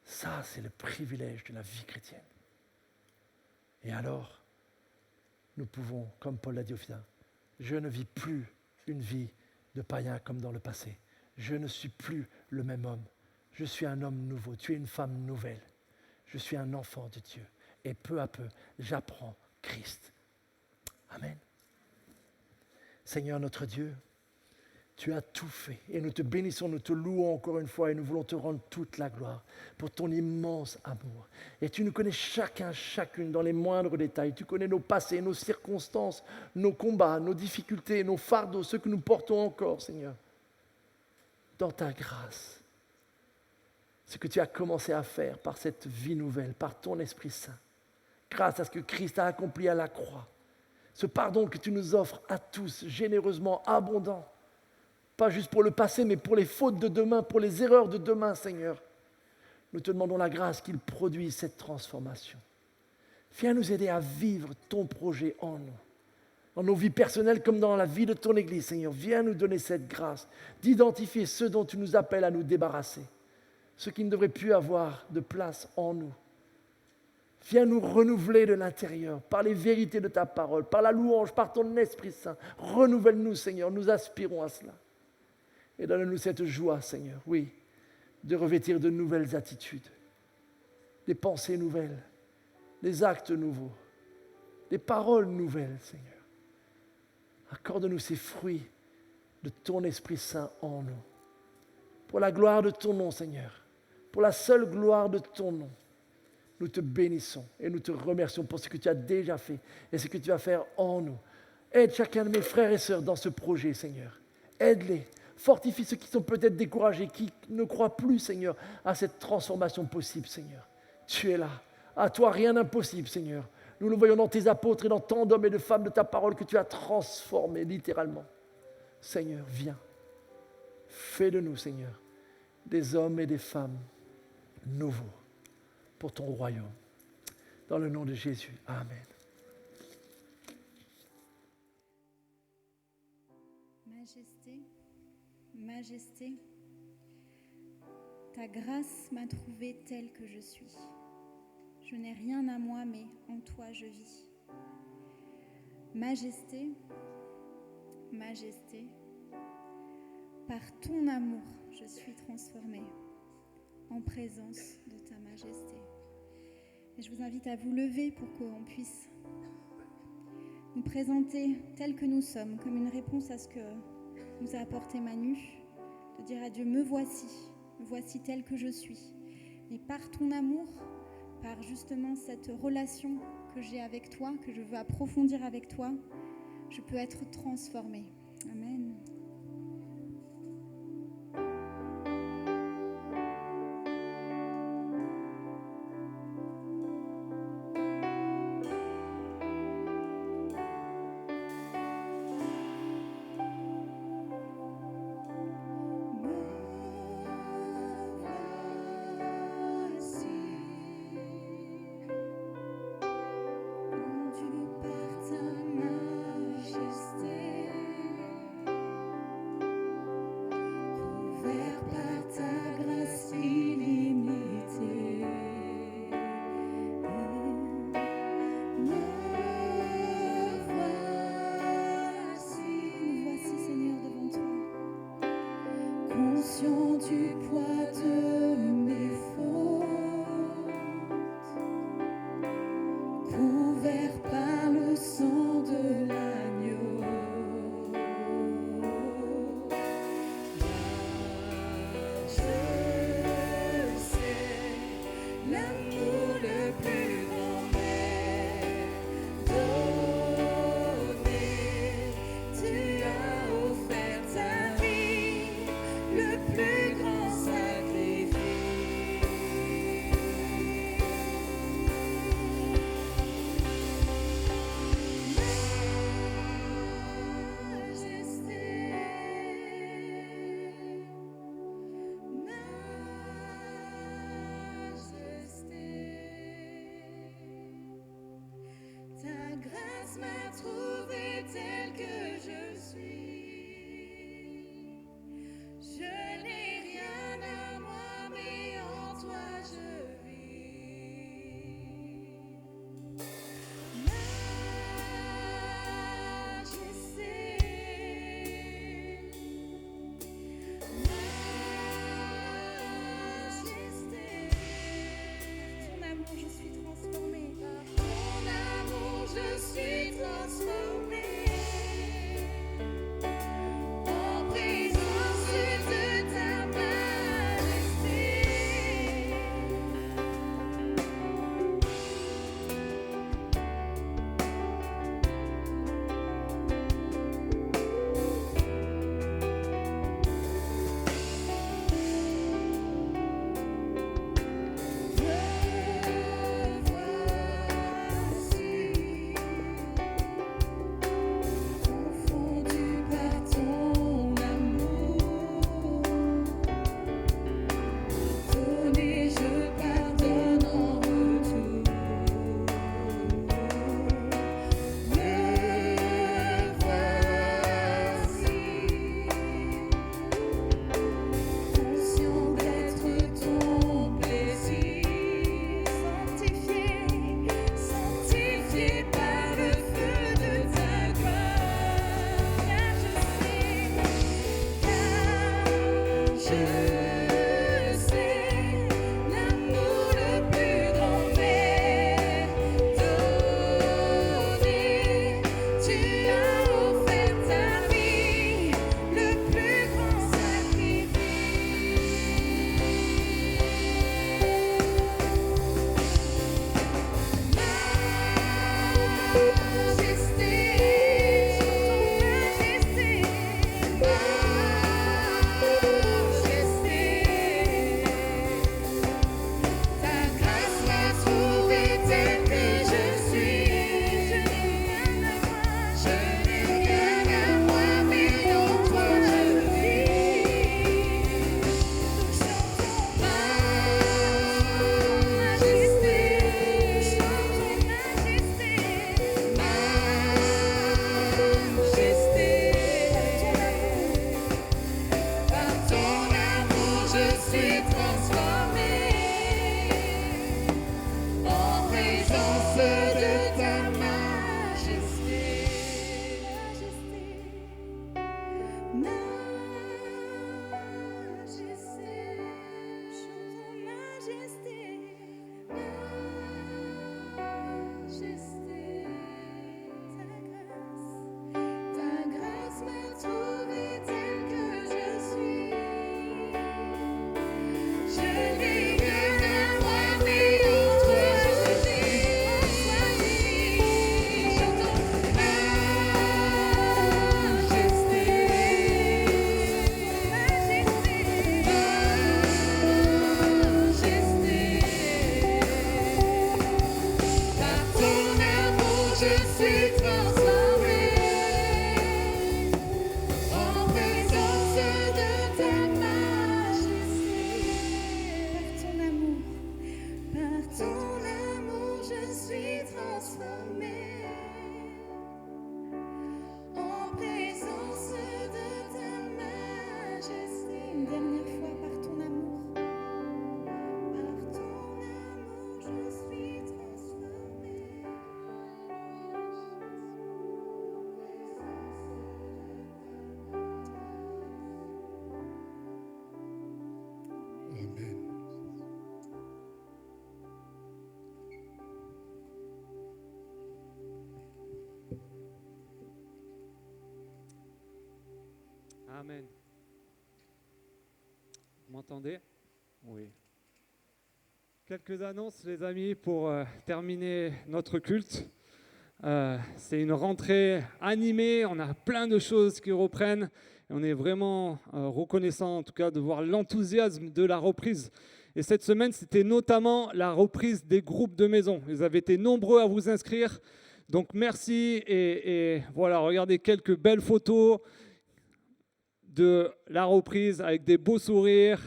Ça, c'est le privilège de la vie chrétienne. Et alors, nous pouvons, comme Paul l'a dit au final, je ne vis plus une vie de païen comme dans le passé. Je ne suis plus le même homme. Je suis un homme nouveau. Tu es une femme nouvelle. Je suis un enfant de Dieu. Et peu à peu, j'apprends Christ. Amen. Seigneur notre Dieu, tu as tout fait et nous te bénissons, nous te louons encore une fois et nous voulons te rendre toute la gloire pour ton immense amour. Et tu nous connais chacun, chacune dans les moindres détails. Tu connais nos passés, nos circonstances, nos combats, nos difficultés, nos fardeaux, ceux que nous portons encore, Seigneur. Dans ta grâce, ce que tu as commencé à faire par cette vie nouvelle, par ton Esprit Saint, grâce à ce que Christ a accompli à la croix, ce pardon que tu nous offres à tous, généreusement, abondant, pas juste pour le passé, mais pour les fautes de demain, pour les erreurs de demain, Seigneur. Nous te demandons la grâce qu'il produise cette transformation. Viens nous aider à vivre ton projet en nous, dans nos vies personnelles comme dans la vie de ton Église, Seigneur. Viens nous donner cette grâce d'identifier ceux dont tu nous appelles à nous débarrasser, ceux qui ne devraient plus avoir de place en nous. Viens nous renouveler de l'intérieur par les vérités de ta parole, par la louange, par ton Esprit Saint. Renouvelle-nous, Seigneur, nous aspirons à cela. Et donne-nous cette joie, Seigneur, oui, de revêtir de nouvelles attitudes, des pensées nouvelles, des actes nouveaux, des paroles nouvelles, Seigneur. Accorde-nous ces fruits de ton Esprit Saint en nous. Pour la gloire de ton nom, Seigneur, pour la seule gloire de ton nom, nous te bénissons et nous te remercions pour ce que tu as déjà fait et ce que tu vas faire en nous. Aide chacun de mes frères et sœurs dans ce projet, Seigneur. Aide-les. Fortifie ceux qui sont peut-être découragés, qui ne croient plus, Seigneur, à cette transformation possible, Seigneur. Tu es là. À toi, rien d'impossible, Seigneur. Nous le voyons dans tes apôtres et dans tant d'hommes et de femmes de ta parole que tu as transformés littéralement. Seigneur, viens. Fais de nous, Seigneur, des hommes et des femmes nouveaux pour ton royaume. Dans le nom de Jésus. Amen. Majesté, Majesté, ta grâce m'a trouvée telle que je suis. Je n'ai rien à moi, mais en toi je vis. Majesté, Majesté, par ton amour, je suis transformée en présence de ta majesté. Et je vous invite à vous lever pour qu'on puisse nous présenter tels que nous sommes, comme une réponse à ce que nous a apporté Manu, de dire à Dieu, me voici tel que je suis. Et par ton amour, par justement cette relation que j'ai avec toi, que je veux approfondir avec toi, je peux être transformée. Amen. Conduit par ta majesté. Amen. Vous m'entendez? Oui. Quelques annonces, les amis, pour terminer notre culte. C'est une rentrée animée, on a plein de choses qui reprennent. Et on est vraiment reconnaissant, en tout cas, de voir l'enthousiasme de la reprise. Et cette semaine, c'était notamment la reprise des groupes de maison. Vous avez été nombreux à vous inscrire. Donc, merci. Et voilà, regardez quelques belles photos de la reprise avec des beaux sourires.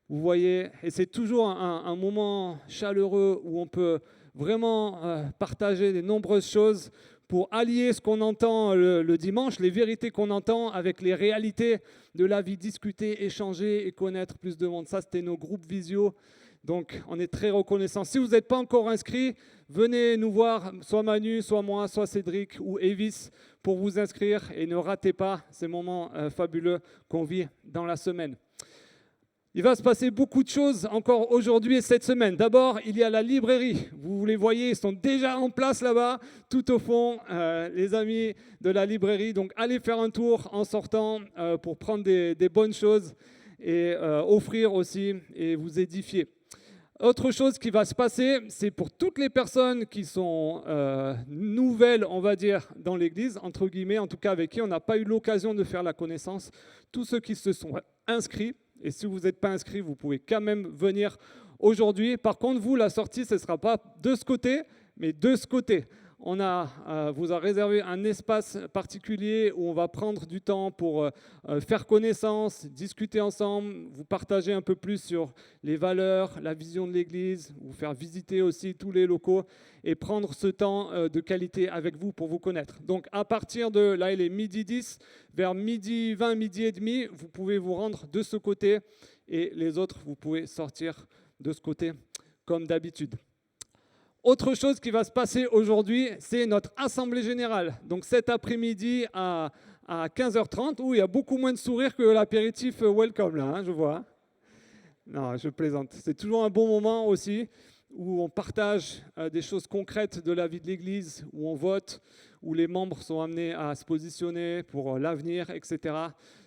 Vous voyez, et c'est toujours un moment chaleureux où on peut vraiment partager de nombreuses choses pour allier ce qu'on entend le dimanche, les vérités qu'on entend avec les réalités de la vie, discuter, échanger et connaître plus de monde. Ça, c'était nos groupes visio. Donc, on est très reconnaissants. Si vous n'êtes pas encore inscrit, venez nous voir, soit Manu, soit moi, soit Cédric ou Evis, pour vous inscrire. Et ne ratez pas ces moments fabuleux qu'on vit dans la semaine. Il va se passer beaucoup de choses encore aujourd'hui et cette semaine. D'abord, il y a la librairie. Vous les voyez, ils sont déjà en place là-bas, tout au fond, les amis de la librairie. Donc, allez faire un tour en sortant pour prendre des bonnes choses et offrir aussi et vous édifier. Autre chose qui va se passer, c'est pour toutes les personnes qui sont nouvelles, on va dire, dans l'Église, entre guillemets, en tout cas avec qui on n'a pas eu l'occasion de faire la connaissance, tous ceux qui se sont inscrits. Et si vous n'êtes pas inscrit, vous pouvez quand même venir aujourd'hui. Par contre, vous, la sortie, ce ne sera pas de ce côté, mais de ce côté. On vous a réservé un espace particulier où on va prendre du temps pour faire connaissance, discuter ensemble, vous partager un peu plus sur les valeurs, la vision de l'Église, vous faire visiter aussi tous les locaux et prendre ce temps de qualité avec vous pour vous connaître. Donc à partir de, là il est 12h10, vers 12h20, 12h30, vous pouvez vous rendre de ce côté et les autres, vous pouvez sortir de ce côté comme d'habitude. Autre chose qui va se passer aujourd'hui, c'est notre assemblée générale. Donc cet après-midi à 15h30, où il y a beaucoup moins de sourires que l'apéritif welcome là, je vois. Non, je plaisante. C'est toujours un bon moment aussi où on partage des choses concrètes de la vie de l'Église, où on vote, où les membres sont amenés à se positionner pour l'avenir, etc.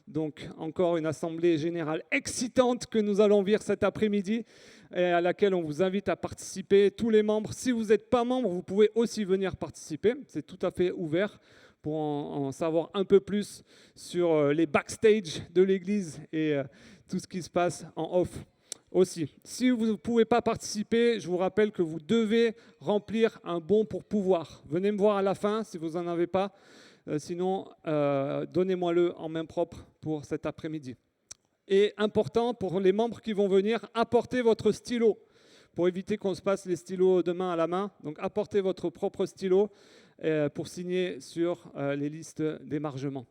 Donc encore une assemblée générale excitante que nous allons vivre cet après-midi et à laquelle on vous invite à participer, tous les membres. Si vous n'êtes pas membre, vous pouvez aussi venir participer. C'est tout à fait ouvert pour en savoir un peu plus sur les backstage de l'Église et tout ce qui se passe en off aussi. Si vous ne pouvez pas participer, je vous rappelle que vous devez remplir un bon pour pouvoir. Venez me voir à la fin si vous n'en avez pas. Sinon, donnez-moi-le en main propre pour cet après-midi. Et important pour les membres qui vont venir, apportez votre stylo pour éviter qu'on se passe les stylos de main à la main. Donc, apportez votre propre stylo pour signer sur les listes d'émargement.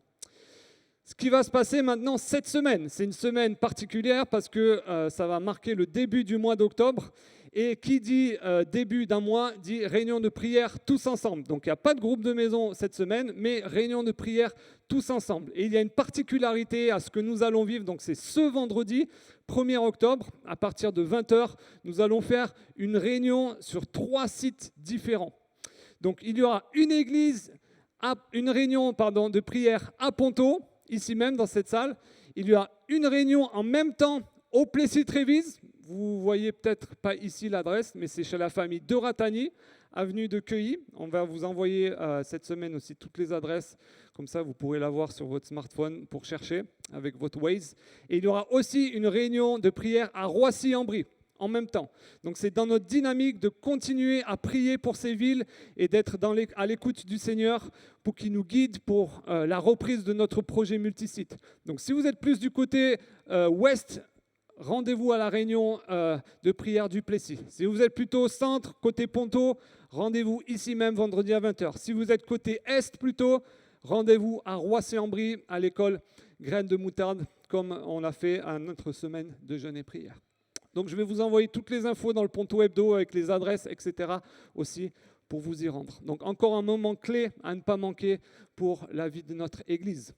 Ce qui va se passer maintenant cette semaine, c'est une semaine particulière parce que ça va marquer le début du mois d'octobre. Et qui dit début d'un mois, dit réunion de prière tous ensemble. Donc il n'y a pas de groupe de maison cette semaine, mais réunion de prière tous ensemble. Et il y a une particularité à ce que nous allons vivre, donc c'est ce vendredi, 1er octobre, à partir de 20h, nous allons faire une réunion sur 3 sites différents. Donc il y aura une réunion de prière à Ponto, ici même dans cette salle. Il y aura une réunion en même temps au Plessis-Trévise. Vous voyez peut-être pas ici l'adresse, mais c'est chez la famille de Ratani, avenue de Queuilly. On va vous envoyer cette semaine aussi toutes les adresses. Comme ça, vous pourrez la voir sur votre smartphone pour chercher avec votre Waze. Et il y aura aussi une réunion de prière à Roissy-en-Brie en même temps. Donc c'est dans notre dynamique de continuer à prier pour ces villes et d'être à l'écoute du Seigneur pour qu'il nous guide pour la reprise de notre projet multisite. Donc si vous êtes plus du côté ouest, rendez-vous à la réunion de prière du Plessis. Si vous êtes plutôt au centre, côté Ponto, rendez-vous ici même vendredi à 20h. Si vous êtes côté est plutôt, rendez-vous à Roissy-en-Brie, à l'école Graines de Moutarde, comme on a fait à notre semaine de jeûne et prière. Donc je vais vous envoyer toutes les infos dans le Ponto Hebdo avec les adresses, etc. aussi pour vous y rendre. Donc encore un moment clé à ne pas manquer pour la vie de notre Église.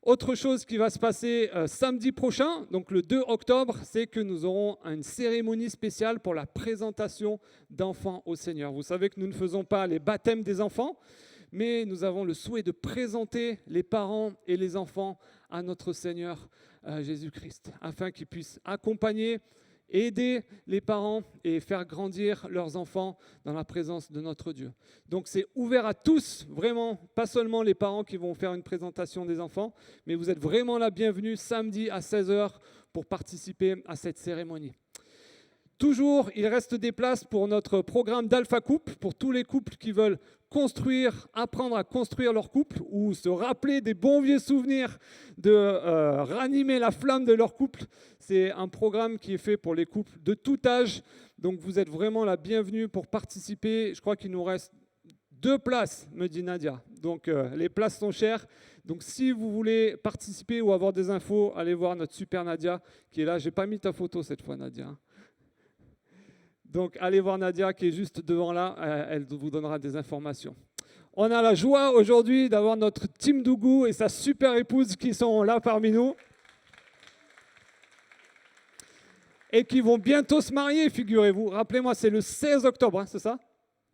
Autre chose qui va se passer samedi prochain, donc le 2 octobre, c'est que nous aurons une cérémonie spéciale pour la présentation d'enfants au Seigneur. Vous savez que nous ne faisons pas les baptêmes des enfants, mais nous avons le souhait de présenter les parents et les enfants à notre Seigneur Jésus-Christ, afin qu'ils puissent accompagner, aider les parents et faire grandir leurs enfants dans la présence de notre Dieu. Donc c'est ouvert à tous, vraiment, pas seulement les parents qui vont faire une présentation des enfants, mais vous êtes vraiment la bienvenue samedi à 16h pour participer à cette cérémonie. Toujours, il reste des places pour notre programme d'Alpha Couple, pour tous les couples qui veulent apprendre à construire leur couple ou se rappeler des bons vieux souvenirs, de ranimer la flamme de leur couple. C'est un programme qui est fait pour les couples de tout âge. Donc vous êtes vraiment la bienvenue pour participer. Je crois qu'il nous reste 2 places, me dit Nadia. Donc les places sont chères. Donc si vous voulez participer ou avoir des infos, allez voir notre super Nadia qui est là. Je n'ai pas mis ta photo cette fois, Nadia. Donc, allez voir Nadia qui est juste devant là, elle vous donnera des informations. On a la joie aujourd'hui d'avoir notre Tim Dougou et sa super épouse qui sont là parmi nous. Et qui vont bientôt se marier, figurez-vous. Rappelez-moi, c'est le 16 octobre, hein, c'est ça?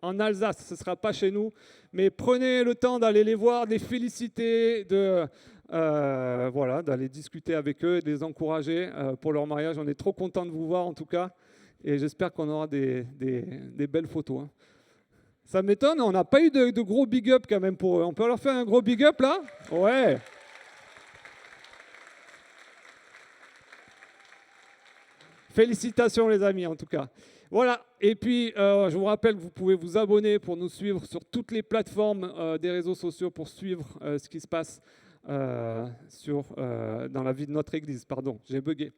En Alsace, ce ne sera pas chez nous. Mais prenez le temps d'aller les voir, de les féliciter, d'aller discuter avec eux, de les encourager pour leur mariage. On est trop contents de vous voir en tout cas. Et j'espère qu'on aura des belles photos. Hein. Ça m'étonne, on n'a pas eu de gros big up quand même pour eux. On peut leur faire un gros big up là? Ouais. Félicitations les amis en tout cas. Voilà, et puis je vous rappelle que vous pouvez vous abonner pour nous suivre sur toutes les plateformes des réseaux sociaux pour suivre ce qui se passe dans la vie de notre église. Pardon, j'ai bugué.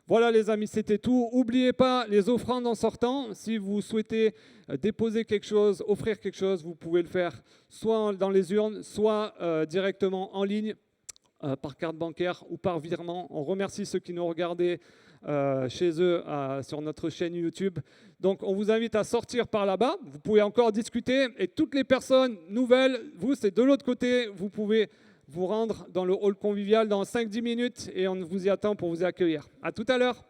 Voilà les amis, c'était tout. N'oubliez pas les offrandes en sortant. Si vous souhaitez déposer quelque chose, offrir quelque chose, vous pouvez le faire soit dans les urnes, soit directement en ligne, par carte bancaire ou par virement. On remercie ceux qui nous regardaient chez eux sur notre chaîne YouTube. Donc on vous invite à sortir par là-bas. Vous pouvez encore discuter. Et toutes les personnes nouvelles, vous c'est de l'autre côté, vous pouvez vous rendre dans le hall convivial dans 5-10 minutes et on vous y attend pour vous accueillir. À tout à l'heure.